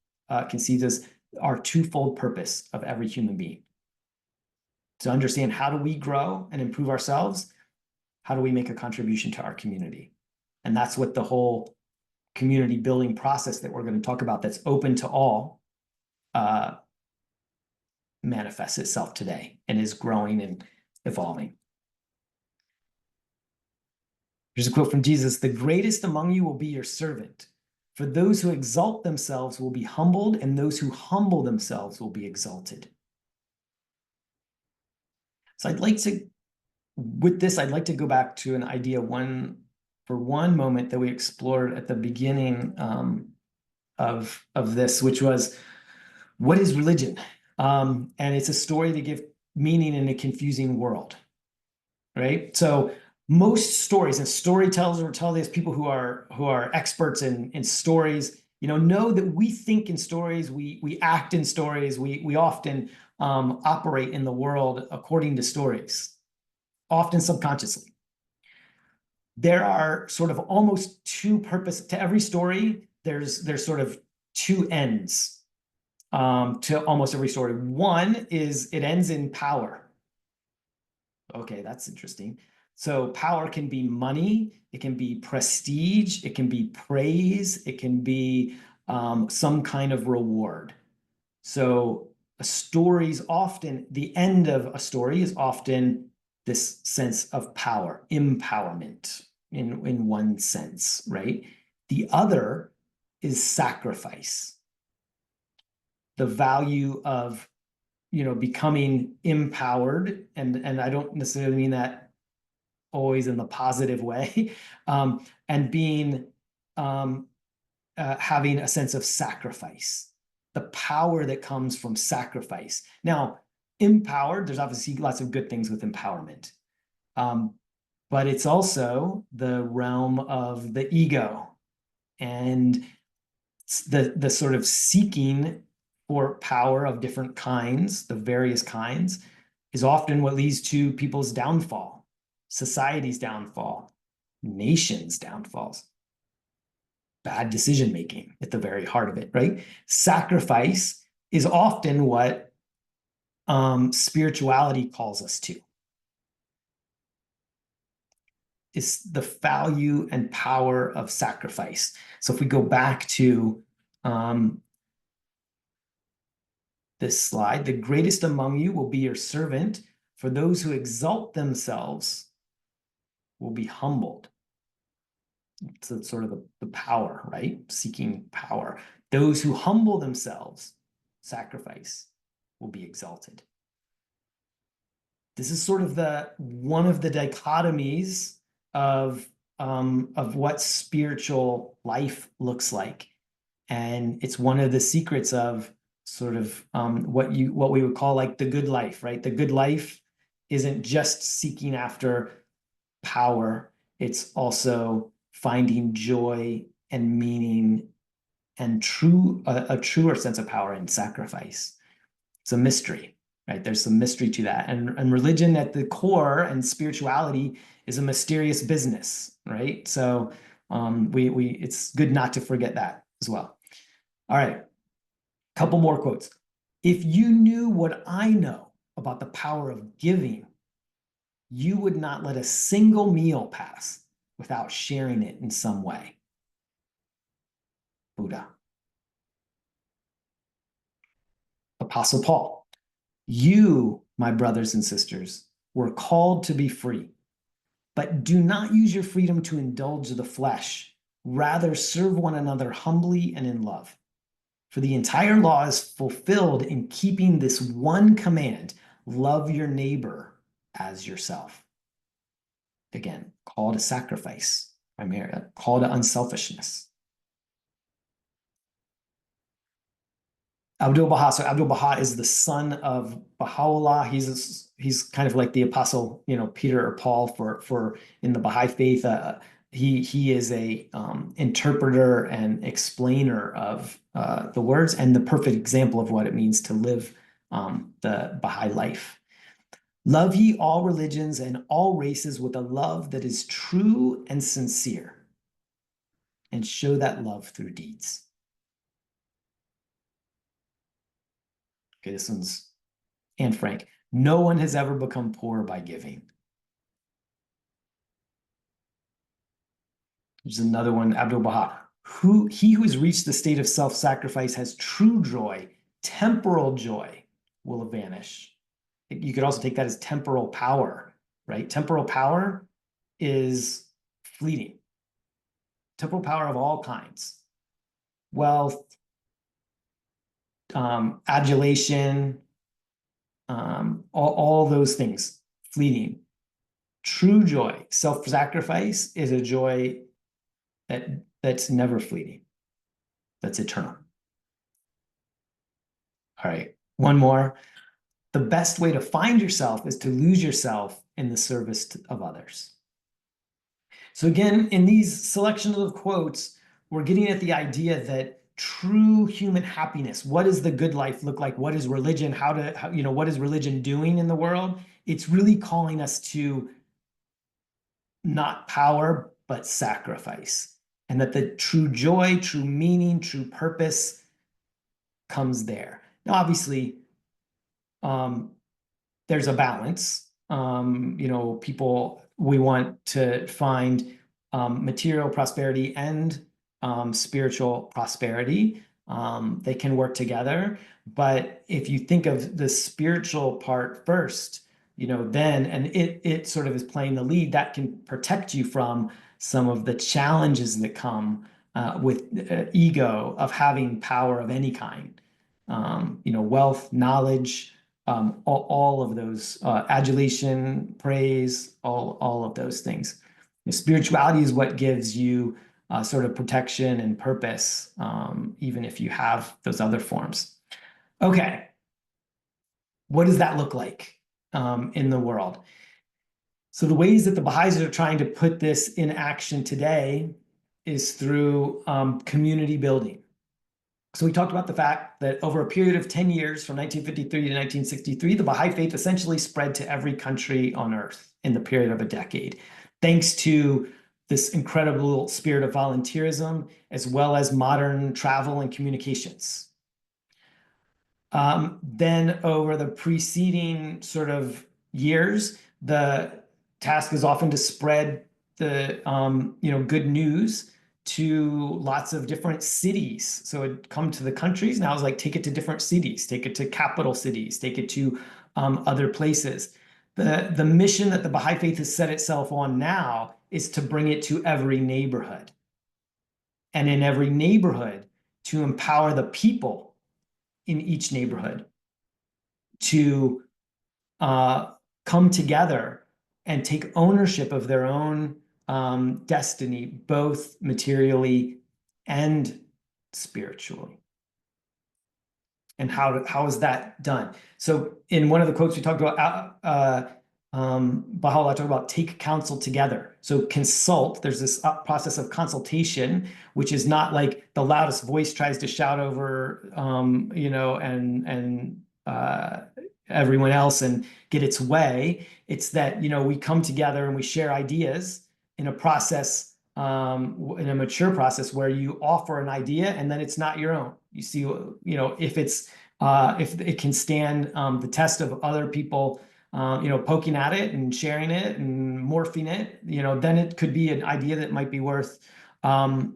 conceives as our twofold purpose of every human being. To understand, how do we grow and improve ourselves? How do we make a contribution to our community? And that's what the whole community building process that we're going to talk about, that's open to all, manifests itself today and is growing and evolving. Here's a quote from Jesus: "The greatest among you will be your servant. For those who exalt themselves will be humbled, and those who humble themselves will be exalted." So I'd like to go back to an idea for one moment that we explored at the beginning of this, which was, what is religion? And it's a story to give meaning in a confusing world, right? So most stories, and storytellers or tell these people who are experts in stories, know that we think in stories, we act in stories, we often operate in the world according to stories, often subconsciously. There are sort of almost two purposes to every story. There's sort of two ends to almost every story. One is it ends in power. Okay, that's interesting. So power can be money, it can be prestige, it can be praise, it can be some kind of reward. So the end of a story is often this sense of power, empowerment in one sense, right? The other is sacrifice. The value of, becoming empowered, and I don't necessarily mean that always in the positive way, and being, having a sense of sacrifice, the power that comes from sacrifice. Now, empowered, there's obviously lots of good things with empowerment, but it's also the realm of the ego, and the sort of seeking for power of different kinds, the various kinds, is often what leads to people's downfall, society's downfall, nations' downfalls. bad decision making at the very heart of it, right? Sacrifice is often what spirituality calls us to. Is the value and power of sacrifice. So if we go back to this slide, the greatest among you will be your servant. For those who exalt themselves will be humbled. So it's sort of the power, right? Seeking power. Those who humble themselves, sacrifice, will be exalted. This is sort of one of the dichotomies of what spiritual life looks like. And it's one of the secrets of sort of what we would call like the good life, right? The good life isn't just seeking after power. It's also finding joy and meaning and a truer sense of power in sacrifice. It's a mystery, right? There's some mystery to that. And religion at the core and spirituality is a mysterious business, right? So it's good not to forget that as well. All right, couple more quotes. If you knew what I know about the power of giving, you would not let a single meal pass without sharing it in some way. Buddha. Apostle Paul. You, my brothers and sisters, were called to be free, but do not use your freedom to indulge the flesh. Rather, serve one another humbly and in love. For the entire law is fulfilled in keeping this one command: love your neighbor as yourself. Again, call to sacrifice, primarily, call to unselfishness. Abdul-Baha. So Abdul-Baha is the son of Baha'u'llah. He's kind of like the apostle, Peter or Paul for in the Bahá'í Faith. He is a interpreter and explainer of the words and the perfect example of what it means to live the Baha'i life. Love ye all religions and all races with a love that is true and sincere, and show that love through deeds. Okay, this one's Anne Frank. No one has ever become poor by giving. There's another one, Abdul-Baha. He who has reached the state of self-sacrifice has true joy. Temporal joy will vanish. You could also take that as temporal power, right? Temporal power is fleeting. Temporal power of all kinds. Wealth, adulation, all those things, fleeting. True joy, self-sacrifice, is a joy that's never fleeting, that's eternal. All right, one more. The best way to find yourself is to lose yourself in the service of others. So again, in these selections of quotes, we're getting at the idea that true human happiness, what does the good life look like? What is religion? What is religion doing in the world? It's really calling us to not power, but sacrifice. And that the true joy, true meaning, true purpose comes there. Now, obviously, there's a balance. We want to find material prosperity and spiritual prosperity. They can work together. But if you think of the spiritual part first, then, and it sort of is playing the lead, that can protect you from some of the challenges that come with ego of having power of any kind. Wealth, knowledge, all of those, adulation, praise, all of those things. Spirituality is what gives you sort of protection and purpose, even if you have those other forms. Okay, what does that look like in the world? So the ways that the Baha'is are trying to put this in action today is through community building. So we talked about the fact that over a period of 10 years, from 1953 to 1963, the Baha'i Faith essentially spread to every country on earth in the period of a decade, thanks to this incredible spirit of volunteerism, as well as modern travel and communications. Then over the preceding sort of years, the task is often to spread the good news to lots of different cities. So it'd come to the countries. Now it's like, take it to different cities, take it to capital cities, take it to other places. The mission that the Baha'i Faith has set itself on now is to bring it to every neighborhood. And in every neighborhood, to empower the people in each neighborhood to come together and take ownership of their own destiny, both materially and spiritually. And how is that done? So in one of the quotes we talked about, Baha'u'llah talked about take counsel together. So consult, there's this process of consultation, which is not like the loudest voice tries to shout over, everyone else and get its way. It's that, we come together and we share ideas in a process, in a mature process where you offer an idea and then it's not your own. You see, if it can stand the test of other people, poking at it and sharing it and morphing it, then it could be an idea that might be worth going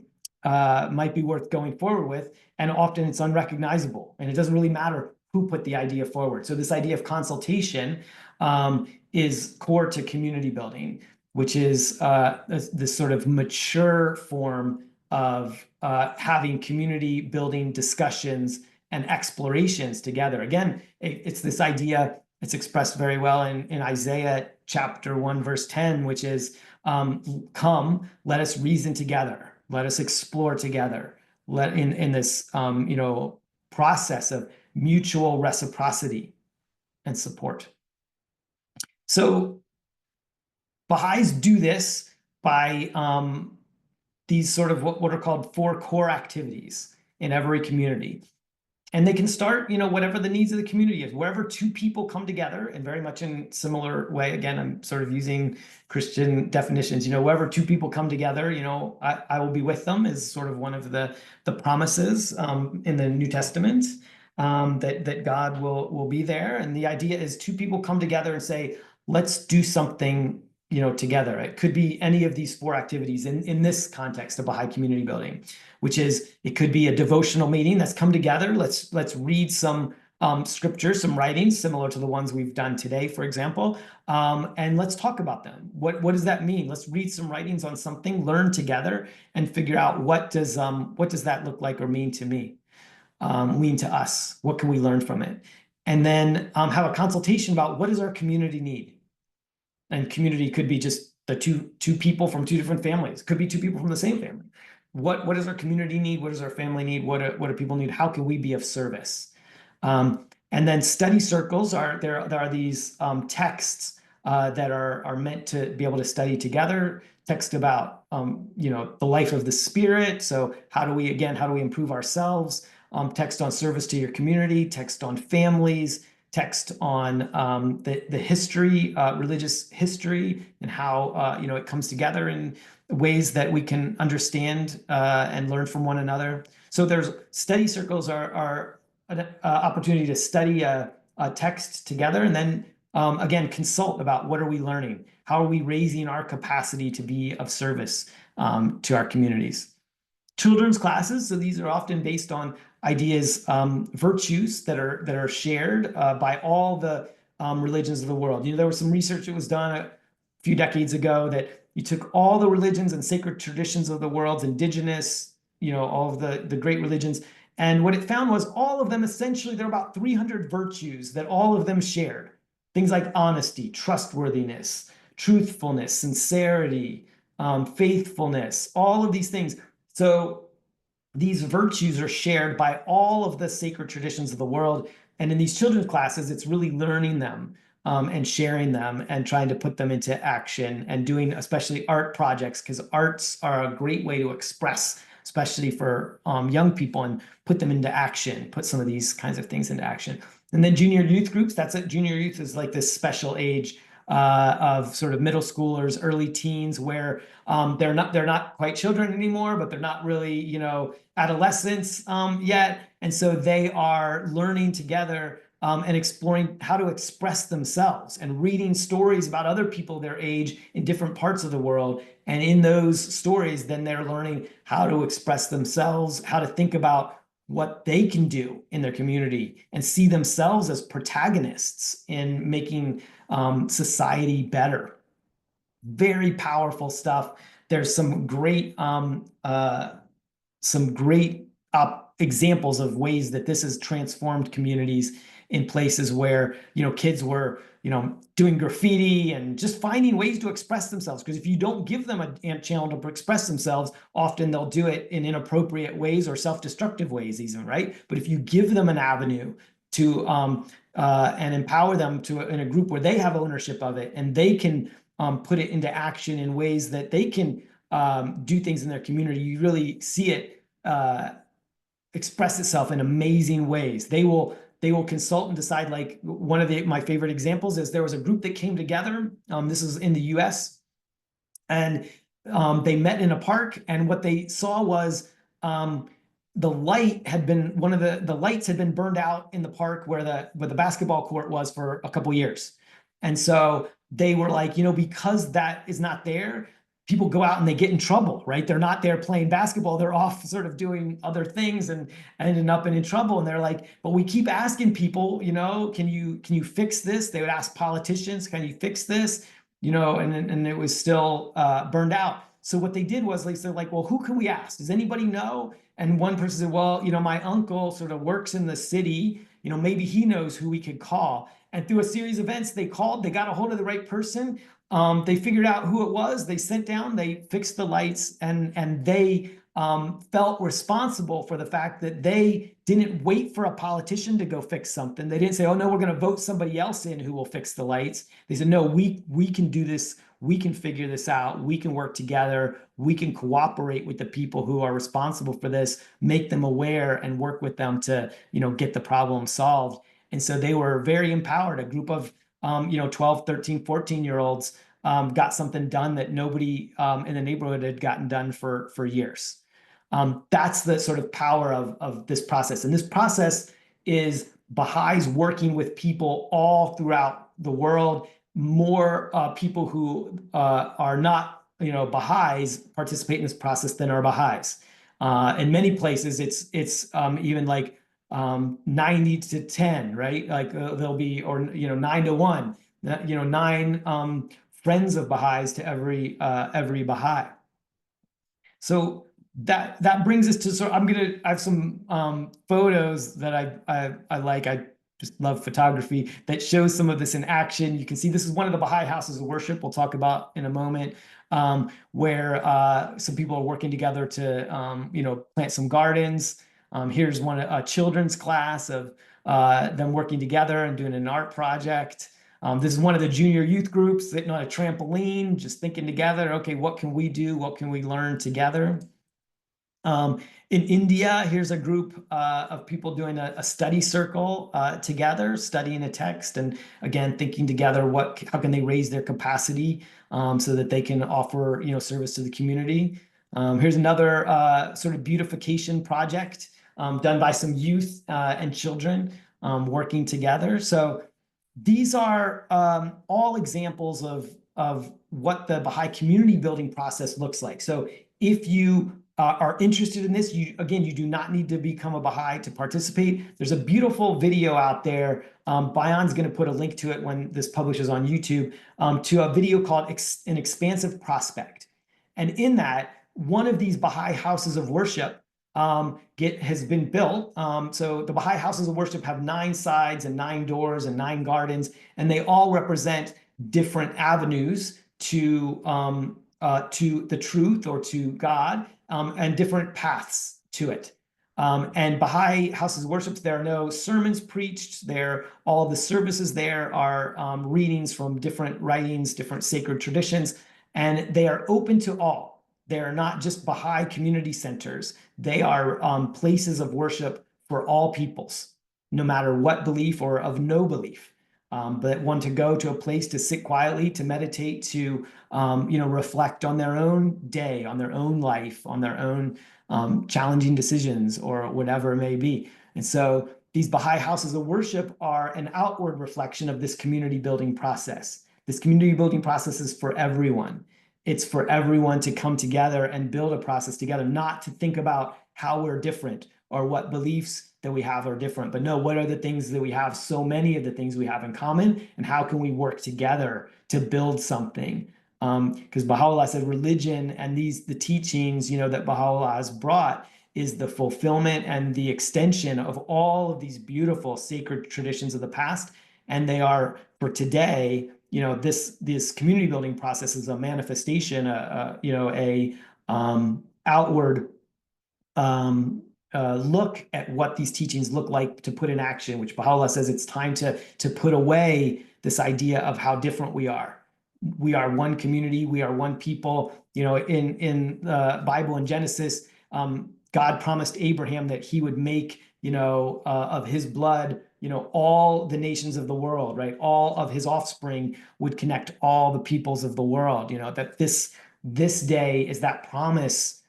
forward with. And often it's unrecognizable and it doesn't really matter who put the idea forward. So this idea of consultation is core to community building, which is this sort of mature form of having community building discussions and explorations together. Again, it's this idea, it's expressed very well in Isaiah chapter 1, verse 10, which is, come, let us reason together. Let us explore together. In this, process of mutual reciprocity and support. So Baha'is do this by these sort of what are called 4 core activities in every community. And they can start, whatever the needs of the community is, wherever 2 people come together, and very much in similar way. Again, I'm sort of using Christian definitions, wherever 2 people come together, I will be with them is sort of one of the promises in the New Testament, that God will be there. And the idea is 2 people come together and say, let's do something, together. It could be any of these 4 activities in this context of Baha'i community building, which is, it could be a devotional meeting that's come together. Let's read some scripture, some writings similar to the ones we've done today, for example, and let's talk about them. What does that mean? Let's read some writings on something, learn together, and figure out what does that look like or mean to me, mean to us? What can we learn from it? And then have a consultation about what does our community need. And community could be just the two people from 2 different families. Could be 2 people from the same family. What does our community need? What does our family need? What do people need? How can we be of service? And then study circles there are these texts that are meant to be able to study together. Text about the life of the Spirit. So how do we improve ourselves? Text on service to your community. Text on families. Text on the history, religious history, and how it comes together in ways that we can understand and learn from one another. So there's study circles are an opportunity to study a text together, and then again consult about what are we learning, how are we raising our capacity to be of service to our communities. Children's classes, so these are often based on ideas, virtues that are shared by all the religions of the world. There was some research that was done a few decades ago that you took all the religions and sacred traditions of the world, indigenous, all of the great religions, and what it found was all of them, essentially, there are about 300 virtues that all of them shared. Things like honesty, trustworthiness, truthfulness, sincerity, faithfulness, all of these things. So these virtues are shared by all of the sacred traditions of the world. And in these children's classes, it's really learning them and sharing them and trying to put them into action and doing especially art projects, because arts are a great way to express, especially for young people, and put them into action, put some of these kinds of things into action. And then junior youth groups, that's it. Junior youth is like this special age of sort of middle schoolers, early teens, where they're not quite children anymore, but they're not really, adolescents yet. And so they are learning together and exploring how to express themselves and reading stories about other people their age in different parts of the world. And in those stories, then they're learning how to express themselves, how to think about what they can do in their community and see themselves as protagonists in making society better. Very powerful stuff. There's some great examples of ways that this has transformed communities in places where kids were doing graffiti and just finding ways to express themselves. Because if you don't give them a channel to express themselves, often they'll do it in inappropriate ways or self-destructive ways even, right? But if you give them an avenue to and empower them in a group where they have ownership of it and they can put it into action in ways that they can do things in their community, you really see it express itself in amazing ways. They will consult and decide. Like one of my favorite examples is there was a group that came together. This is in the US, and they met in a park, and what they saw was the light had been the lights had been burned out in the park where the basketball court was for a couple years. And so they were like, because that is not there, people go out and they get in trouble, right? They're not there playing basketball. They're off sort of doing other things and ending up in trouble. And they're like, but we keep asking people, can you fix this? They would ask politicians, can you fix this? And it was still burned out. So what they did was they're like, well, who can we ask? Does anybody know? And one person said, well, my uncle sort of works in the city. Maybe he knows who we could call. And through a series of events, they got a hold of the right person. They figured out who it was. They sent down, they fixed the lights, and they felt responsible for the fact that they didn't wait for a politician to go fix something. They didn't say, oh, no, we're going to vote somebody else in who will fix the lights. They said, no, we can do this. We can figure this out. We can work together. We can cooperate with the people who are responsible for this, make them aware, and work with them to, get the problem solved. And so they were very empowered. A group of 12, 13, 14-year-olds got something done that nobody in the neighborhood had gotten done for years. That's the sort of power of this process. And this process is Baha'is working with people all throughout the world. More people who are not Baha'is participate in this process than are Baha'is. In many places, it's even like 90 to 10, right? Like there'll be, or 9 to 1, 9 friends of Baha'is to every Baha'i. So that brings us to I have some photos that I like. I just love photography that shows some of this in action. You can see this is one of the Baha'i houses of worship we'll talk about in a moment, where some people are working together to plant some gardens. Here's a children's class of them working together and doing an art project. This is one of the junior youth groups sitting on a trampoline, just thinking together, okay, what can we do? What can we learn together? In India, here's a group of people doing a study circle together, studying a text, and again, thinking together how can they raise their capacity so that they can offer service to the community. Here's another sort of beautification project done by some youth and children working together. So these are all examples of what the Baha'i community building process looks like. So if you are interested in this, you do not need to become a Baha'i to participate. There's a beautiful video out there. Bayan's going to put a link to it when this publishes on YouTube, to a video called An Expansive Prospect. And in that, one of these Baha'i houses of worship has been built. So the Baha'i houses of worship have 9 sides and 9 doors and 9 gardens, and they all represent different avenues to the truth or to God, and different paths to it. And Baha'i houses of worship, there are no sermons preached. All of the services there are readings from different writings, different sacred traditions, and they are open to all. They are not just Baha'i community centers. They are places of worship for all peoples, no matter what belief or of no belief. but want to go to a place to sit quietly, to meditate, to reflect on their own day, on their own life, on their own challenging decisions, or whatever it may be. And so these Baha'i houses of worship are an outward reflection of this community building process. This community building process is for everyone. It's for everyone to come together and build a process together, not to think about how we're different or what beliefs that we have are different, but no, what are the things that we have, so many of the things we have in common, and how can we work together to build something? Because Baha'u'llah said religion and the teachings, that Baha'u'llah has brought is the fulfillment and the extension of all of these beautiful sacred traditions of the past. And they are, for today, this community building process is a manifestation, outward look at what these teachings look like to put in action, which Baha'u'llah says it's time to put away this idea of how different we are. We are one community. We are one people. In the Bible in Genesis, God promised Abraham that he would make, of his blood, all the nations of the world, right? All of his offspring would connect all the peoples of the world, that this day is that promise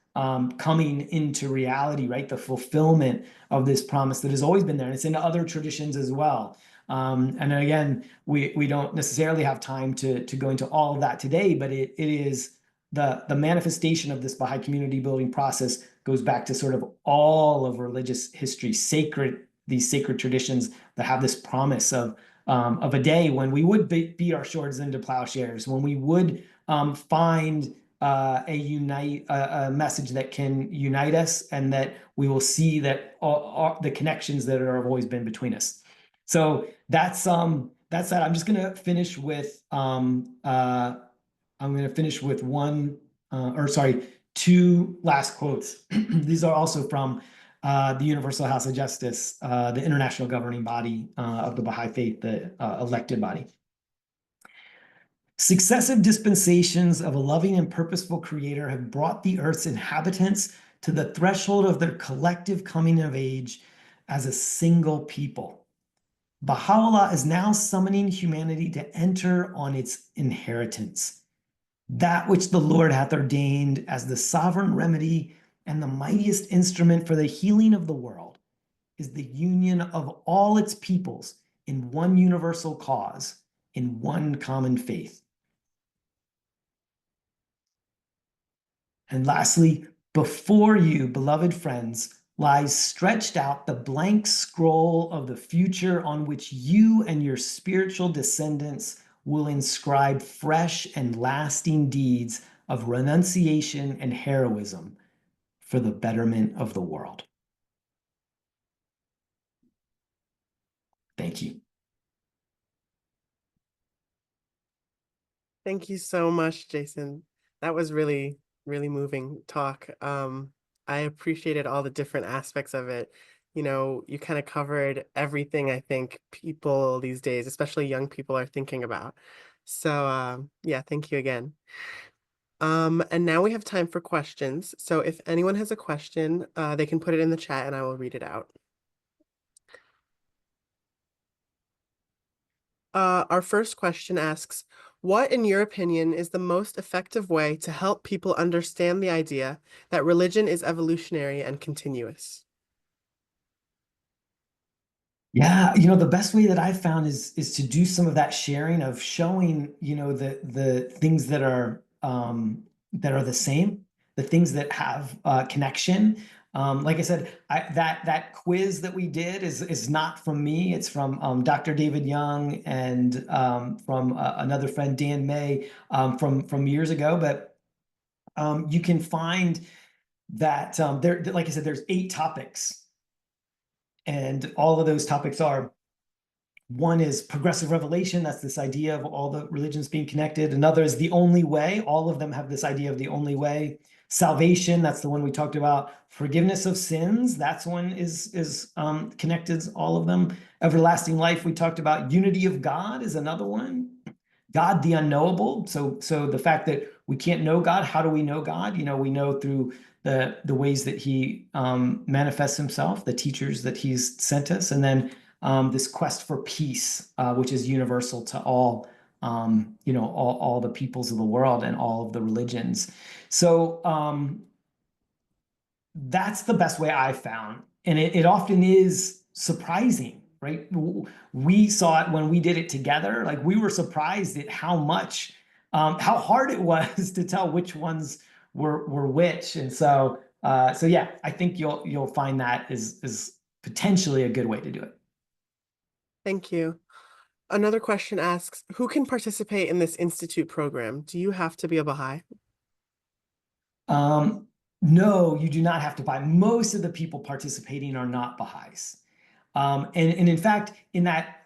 coming into reality, right? The fulfillment of this promise that has always been there. And it's in other traditions as well. And again, we don't necessarily have time to go into all of that today, but it is the manifestation of this Baha'i community building process goes back to sort of all of religious history, these sacred traditions that have this promise of a day when we would beat our swords into plowshares, when we would find a message that can unite us, and that we will see that all the connections that have always been between us. So that's that. I'm just gonna finish with two last quotes. These are also from the Universal House of Justice, the international governing body of the Baha'i Faith, the elected body. Successive dispensations of a loving and purposeful creator have brought the earth's inhabitants to the threshold of their collective coming of age as a single people. Baha'u'llah is now summoning humanity to enter on its inheritance, that which the Lord hath ordained as the sovereign remedy and the mightiest instrument for the healing of the world is the union of all its peoples in one universal cause, in one common faith. And lastly, before you, beloved friends, lies stretched out the blank scroll of the future on which you and your spiritual descendants will inscribe fresh and lasting deeds of renunciation and heroism for the betterment of the world. Thank you. Thank you so much, Jason. That was really, really moving talk. I appreciated all the different aspects of it. You kind of covered everything I think people these days, especially young people, are thinking about. So, yeah, thank you again. And now we have time for questions. So if anyone has a question, they can put it in the chat and I will read it out. Our first question asks, what, in your opinion, is the most effective way to help people understand the idea that religion is evolutionary and continuous? Yeah, the best way that I've found is to do some of that sharing of showing, the things that are the same, the things that have connection. Like I said, that quiz that we did is not from me. It's from Dr. David Young and from another friend, Dan May, from years ago. But you can find that there, like I said, there's 8 topics. And all of those topics are, one is progressive revelation. That's this idea of all the religions being connected. Another is the only way. All of them have this idea of the only way. Salvation, that's the one we talked about. Forgiveness of sins, that's one is connected, all of them. Everlasting life, we talked about. Unity of God is another one. God, the unknowable. So the fact that we can't know God, how do we know God? We know through the ways that he manifests himself, the teachers that he's sent us. And then this quest for peace, which is universal to all, all the peoples of the world and all of the religions. So that's the best way I found. And it often is surprising, right? We saw it when we did it together. Like we were surprised at how much, how hard it was to tell which ones were which. And so yeah, I think you'll find that is potentially a good way to do it. Thank you. Another question asks, who can participate in this institute program? Do you have to be a Baha'i? Um, no, you do not have to buy. Most of the people participating are not Baha'is. And in fact, in that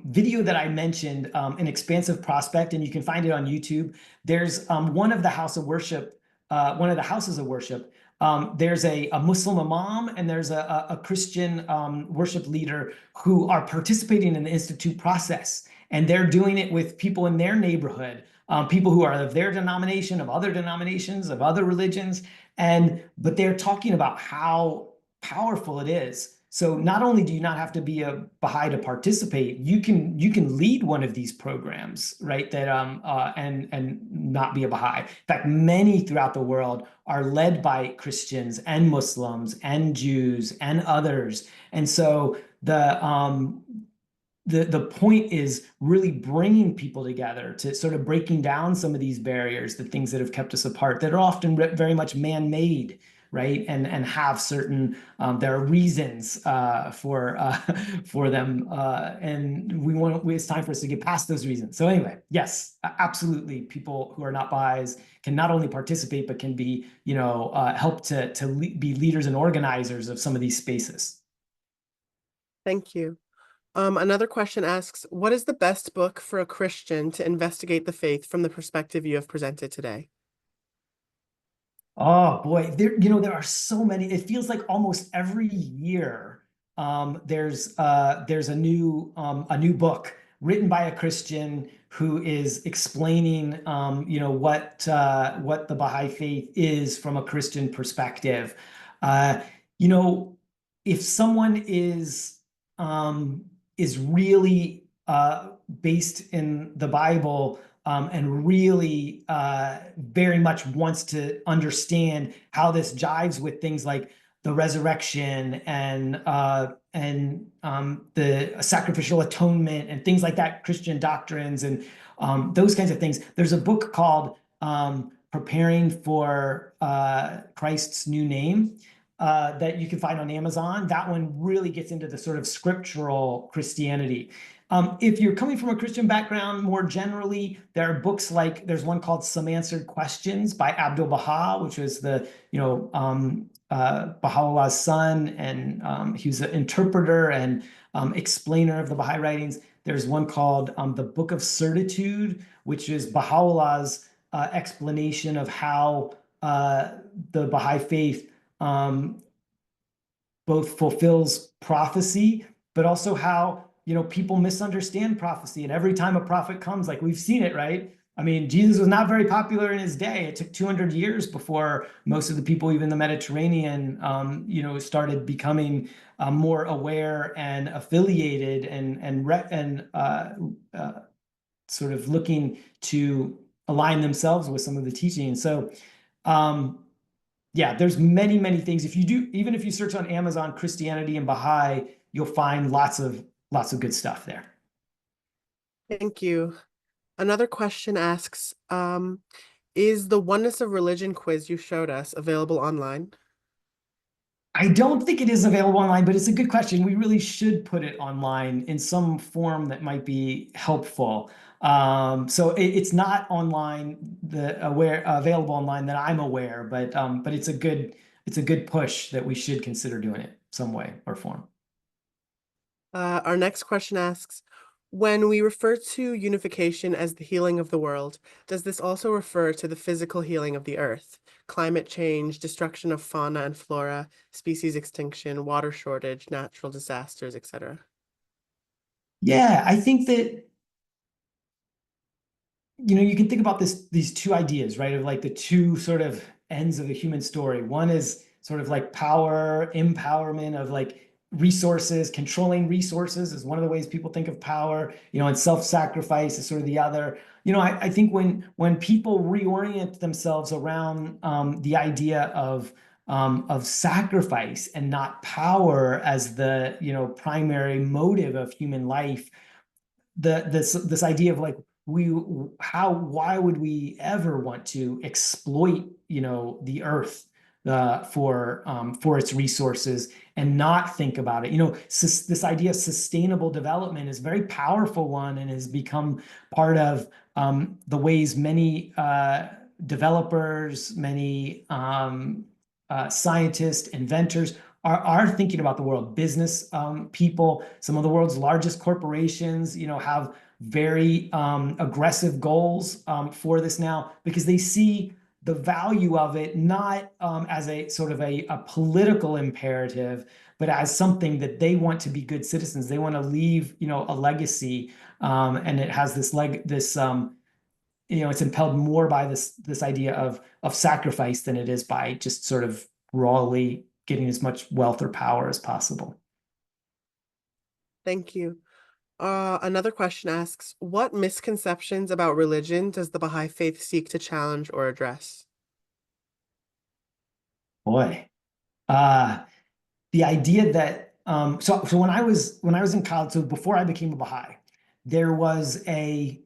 video that I mentioned, An Expansive Prospect, and you can find it on YouTube, there's one of the one of the houses of worship. There's a Muslim imam and there's a Christian worship leader who are participating in the institute process. And they're doing it with people in their neighborhood, people who are of their denomination, of other denominations, of other religions. But they're talking about how powerful it is. So not only do you not have to be a Baha'i to participate, you can lead one of these programs, right? That and not be a Baha'i. In fact, many throughout the world are led by Christians and Muslims and Jews and others. And so the point is really bringing people together to sort of breaking down some of these barriers, the things that have kept us apart that are often very much man-made, right? And have certain there are reasons for them, and it's time for us to get past those reasons. So anyway, yes, absolutely, people who are not Baha'is can not only participate but can be help to be leaders and organizers of some of these spaces. Thank you. Another question asks, what is the best book for a Christian to investigate the faith from the perspective you have presented today? Oh boy, there are so many. It feels like almost every year there's a new book written by a Christian who is explaining what the Baha'i faith is from a Christian perspective. Uh, you know, if someone is really based in the Bible, and really very much wants to understand how this jives with things like the resurrection and the sacrificial atonement and things like that, Christian doctrines and those kinds of things. There's a book called Preparing for Christ's New Name that you can find on Amazon. That one really gets into the sort of scriptural Christianity. If you're coming from a Christian background, more generally, there are books like there's one called Some Answered Questions by Abdul Baha, which was Baha'u'llah's son, and he was an interpreter and explainer of the Baha'i writings. There's one called The Book of Certitude, which is Baha'u'llah's explanation of how the Baha'i faith both fulfills prophecy, but also how people misunderstand prophecy. And every time a prophet comes, like we've seen it, right? I mean, Jesus was not very popular in his day. It took 200 years before most of the people, even the Mediterranean, started becoming more aware and affiliated and sort of looking to align themselves with some of the teaching. So, yeah, there's many, many things. Even if you search on Amazon, Christianity and Baha'i, you'll find lots of good stuff there. Thank you. Another question asks, is the Oneness of Religion quiz you showed us available online? I don't think it is available online, but it's a good question. We really should put it online in some form that might be helpful. So it's not online, available online that I'm aware, but it's a good push that we should consider doing it some way or form. Our next question asks, when we refer to unification as the healing of the world, does this also refer to the physical healing of the earth, climate change, destruction of fauna and flora, species extinction, water shortage, natural disasters, etc.? Yeah, I think that you can think about these two ideas, right? Of like the two sort of ends of the human story. One is sort of like power, empowerment of like resources, controlling resources is one of the ways people think of power, and self-sacrifice is sort of the other. I think when people reorient themselves around the idea of sacrifice and not power as the primary motive of human life, this idea of like why would we ever want to exploit the earth for its resources and not think about it. This idea of sustainable development is a very powerful one and has become part of the ways many developers, many scientists, inventors are thinking about the world. Business people, some of the world's largest corporations, have very aggressive goals for this now because they see the value of it not as a sort of a political imperative, but as something that they want to be good citizens. They want to leave, a legacy, and it has it's impelled more by this idea of sacrifice than it is by just sort of rawly getting as much wealth or power as possible. Thank you. Another question asks, what misconceptions about religion does the Baha'i Faith seek to challenge or address? Boy, uh, the idea that so when I was in college, so before I became a Baha'i, there was a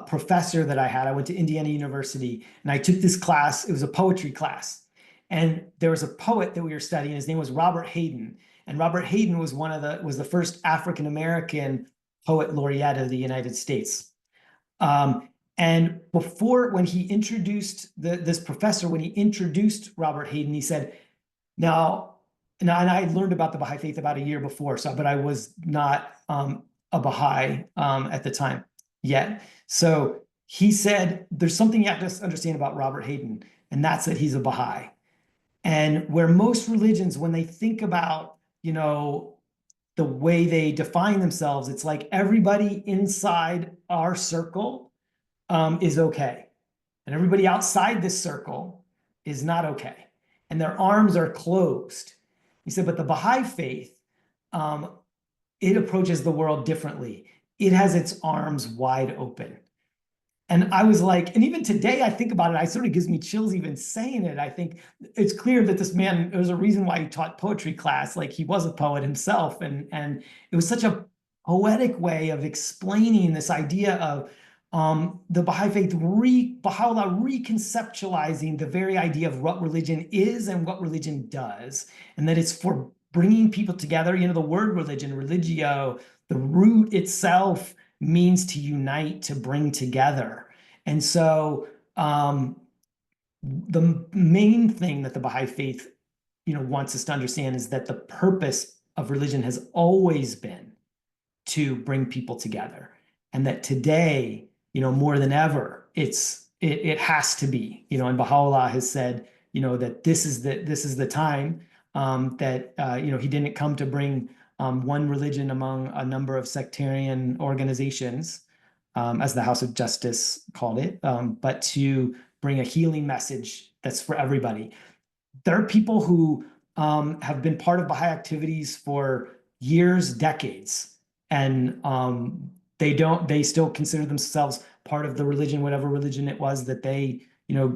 professor that I had. I went to Indiana University and I took this class. It was a poetry class, and there was a poet that we were studying. His name was Robert Hayden, and Robert Hayden was the first African American poet laureate of the United States. And when he introduced this professor, when he introduced Robert Hayden, he said, now, and I learned about the Baha'i Faith about a year before, but I was not a Baha'i at the time yet. So he said, there's something you have to understand about Robert Hayden, and that's that he's a Baha'i. And where most religions, when they think about, the way they define themselves, it's like everybody inside our circle is okay. And everybody outside this circle is not okay. And their arms are closed. He said, but the Baha'i faith, it approaches the world differently. It has its arms wide open. And I was like, and even today I think about it, it sort of gives me chills even saying it. I think it's clear that this man, there's a reason why he taught poetry class. Like he was a poet himself. And it was such a poetic way of explaining this idea of the Baha'i Faith, Baha'u'llah reconceptualizing the very idea of what religion is and what religion does, and that it's for bringing people together. The word religion, religio, the root itself means to unite, to bring together. And so the main thing that the Baha'i Faith, wants us to understand is that the purpose of religion has always been to bring people together, and that today, more than ever, it has to be, and Baha'u'llah has said, that this is the time that he didn't come to bring one religion among a number of sectarian organizations, as the House of Justice called it, but to bring a healing message that's for everybody. There are people who have been part of Baha'i activities for years, decades, and they still consider themselves part of the religion, whatever religion it was that they,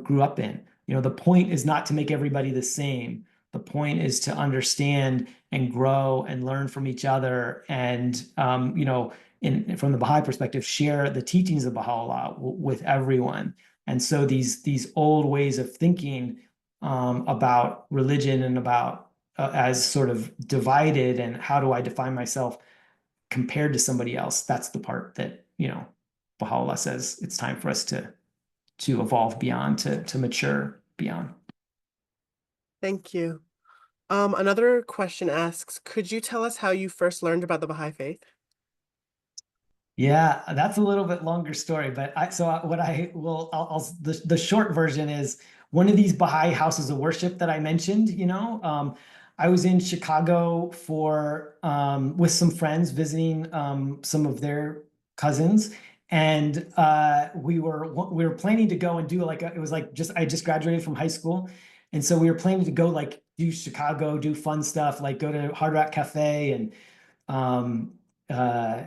grew up in. The point is not to make everybody the same. The point is to understand and grow and learn from each other, and from the Baha'i perspective, share the teachings of Baha'u'llah with everyone. And so these old ways of thinking about religion and about as sort of divided, and how do I define myself compared to somebody else, that's the part that Baha'u'llah says it's time for us to evolve beyond, to mature beyond. Thank you. Another question asks, could you tell us how you first learned about the Baha'i Faith? Yeah, that's a little bit longer story, but the short version is one of these Baha'i houses of worship that I mentioned. I was in Chicago for with some friends visiting some of their cousins, and we were planning to go and do it was like I just graduated from high school, and so we were planning to go like do Chicago, do fun stuff, like go to Hard Rock Cafe and um, uh,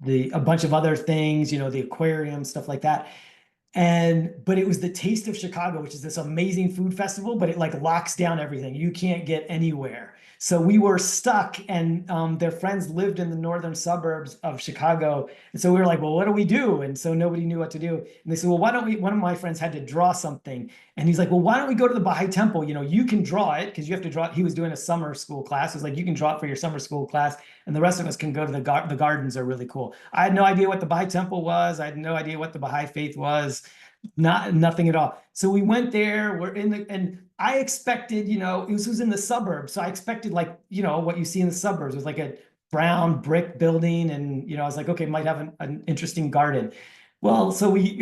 a bunch of other things, the aquarium, stuff like that. But it was the Taste of Chicago, which is this amazing food festival, but it like locks down everything. You can't get anywhere. So we were stuck, and their friends lived in the northern suburbs of Chicago. And so we were like, well, what do we do? And so nobody knew what to do. And they said, well, why don't we? One of my friends had to draw something. And he's like, well, why don't we go to the Baha'i Temple? You can draw it because you have to draw it. He was doing a summer school class. It was like, you can draw it for your summer school class. And the rest of us can go to the gardens are really cool. I had no idea what the Baha'i Temple was. I had no idea what the Baha'i Faith was. Nothing at all. So we went there. And I expected, this was in the suburbs. So I expected like, what you see in the suburbs. It was like a brown brick building. And, I was like, okay, might have an interesting garden. Well, so we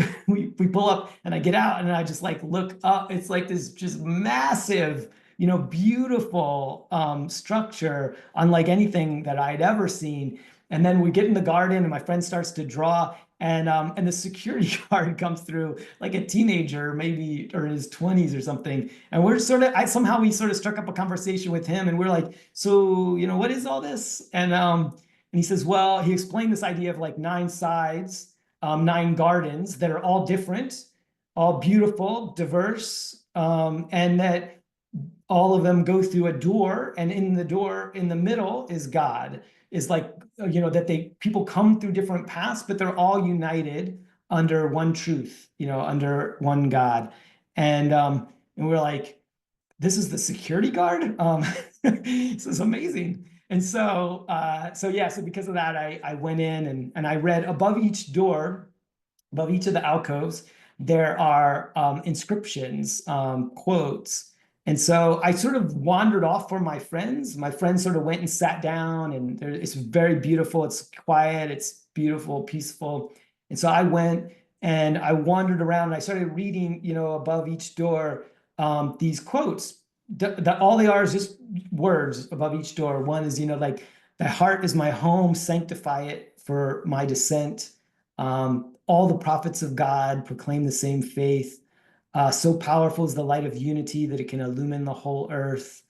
pull up and I get out and I just like look up. It's like this just massive, beautiful structure, unlike anything that I'd ever seen. And then we get in the garden and my friend starts to draw and the security guard comes through like a teenager, maybe or in his 20s or something. And we're somehow we sort of struck up a conversation with him and we're like, so, what is all this? And he says, well, he explained this idea of like 9 sides, 9 gardens that are all different, all beautiful, diverse, and that all of them go through a door, and in the door in the middle is God. Is like, that people come through different paths, but they're all united under one truth, under one God. And we're like, this is the security guard. This is amazing. And so because of that, I went in and I read above each door, above each of the alcoves, there are inscriptions, quotes. And so I sort of wandered off for my friends. My friends sort of went and sat down, and it's very beautiful. It's quiet. It's beautiful, peaceful. And so I went and I wandered around and I started reading, above each door, these quotes. That all they are is just words above each door. One is, like, "Thy heart is my home, sanctify it for my descent." All the prophets of God proclaim the same faith. So powerful is the light of unity that it can illumine the whole earth.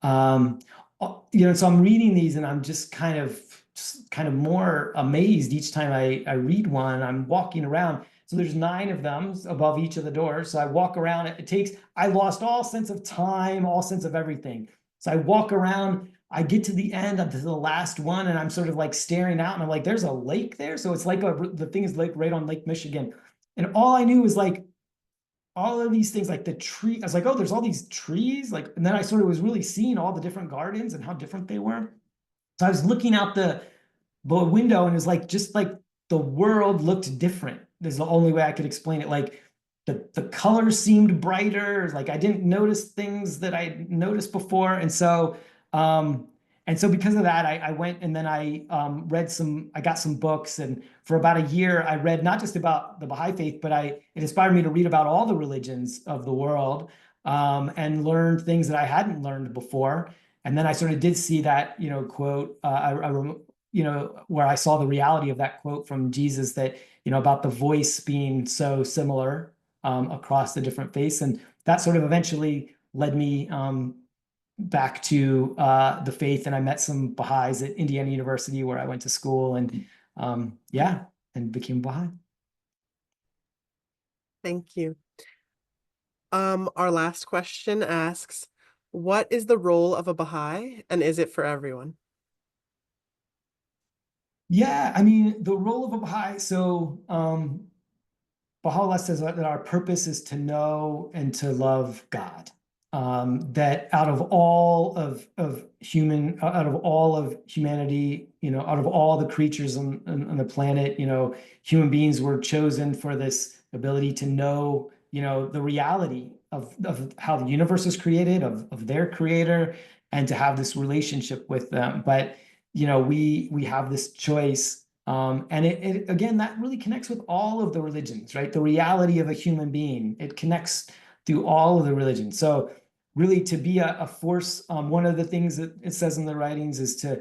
Um, so I'm reading these and I'm just kind of more amazed each time I read one. I'm walking around. So there's 9 of them above each of the doors. So I walk around. I lost all sense of time, all sense of everything. So I walk around. I get to the end, up to the last one, and I'm sort of like staring out, and I'm like, there's a lake there. So it's like the thing is like right on Lake Michigan. And all I knew was like, all of these things, like the tree. I was like, oh, there's all these trees. Like, and then I sort of was really seeing all the different gardens and how different they were. So I was looking out the window and it was like, just like the world looked different. There's the only way I could explain it. Like the colors seemed brighter. Like I didn't notice things that I noticed before. And so because of that, I went and then I got some books. And for about a year, I read not just about the Baha'i faith, but it inspired me to read about all the religions of the world, and learned things that I hadn't learned before. And then I sort of did see that, quote, where I saw the reality of that quote from Jesus that, about the voice being so similar across the different faiths. And that sort of eventually led me back to the faith. And I met some Baha'is at Indiana University where I went to school and and became Baha'i. Thank you. Our last question asks, what is the role of a Baha'i and is it for everyone? Yeah, I mean, the role of a Baha'i, so Baha'u'llah says that our purpose is to know and to love God. That out of all of humanity, out of all the creatures on the planet, human beings were chosen for this ability to know, the reality of how the universe is created, of their creator, and to have this relationship with them. But we have this choice. And it again, that really connects with all of the religions, right? The reality of a human being, it connects through all of the religions. So really to be a force, one of the things that it says in the writings is to,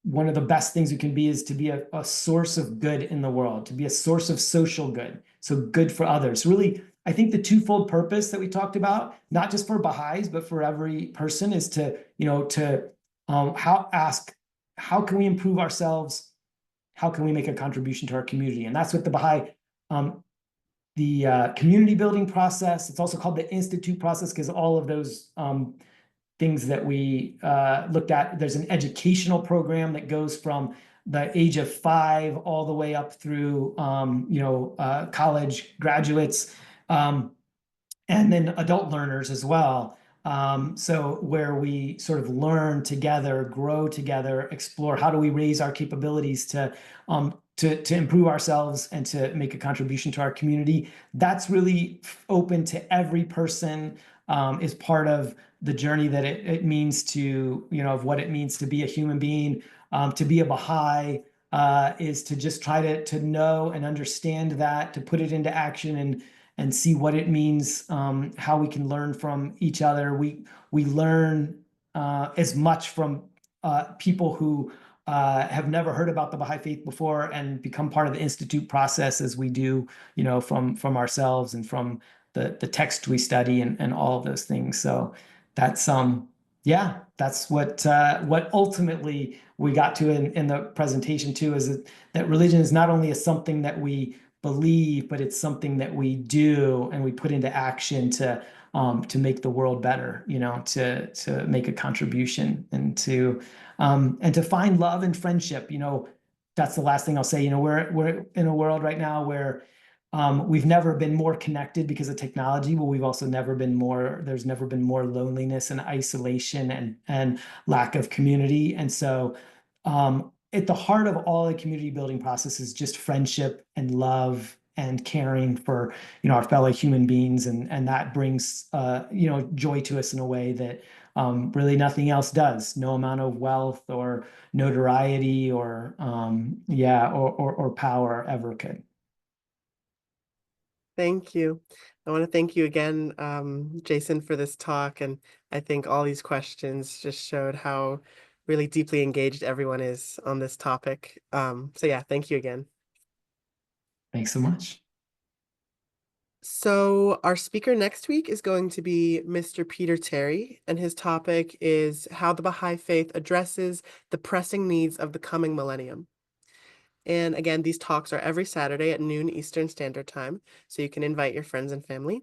one of the best things you can be is to be a source of good in the world, to be a source of social good. So good for others. Really I think the twofold purpose that we talked about, not just for Baha'is, but for every person, is to, how can we improve ourselves? How can we make a contribution to our community? And that's what the Baha'i, the community building process. It's also called the Institute process because all of those things that we looked at. There's an educational program that goes from the age of 5 all the way up through college graduates, and then adult learners as well. So where we sort of learn together, grow together, explore how do we raise our capabilities to improve ourselves and to make a contribution to our community. That's really open to every person, is part of the journey that it means to, of what it means to be a human being, to be a Baha'i, is to just try to know and understand that, to put it into action and see what it means, how we can learn from each other. We learn as much from people who have never heard about the Baha'i Faith before and become part of the Institute process as we do, from ourselves and from the text we study and all of those things. So that's yeah, that's what ultimately we got to in the presentation too, is that religion is not only something that we believe, but it's something that we do and we put into action to make the world better, to make a contribution and to find love and friendship. That's the last thing I'll say. We're in a world right now where we've never been more connected because of technology, but we've also there's never been more loneliness and isolation and lack of community. And so at the heart of all the community building process is just friendship and love and caring for, our fellow human beings. And that brings, joy to us in a way that really nothing else does. No amount of wealth or notoriety or power ever could. Thank you. I want to thank you again, Jason, for this talk. And I think all these questions just showed how really deeply engaged everyone is on this topic. So yeah, thank you again. Thanks so much. So our speaker next week is going to be Mr. Peter Terry, and his topic is how the Baha'i Faith addresses the pressing needs of the coming millennium. And again, these talks are every Saturday at noon Eastern Standard Time, so you can invite your friends and family.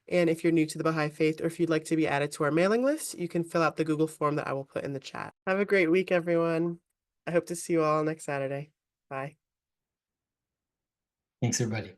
And if you're new to the Baha'i Faith or if you'd like to be added to our mailing list, you can fill out the Google form that I will put in the chat. Have a great week, everyone. I hope to see you all next Saturday. Bye. Thanks, everybody.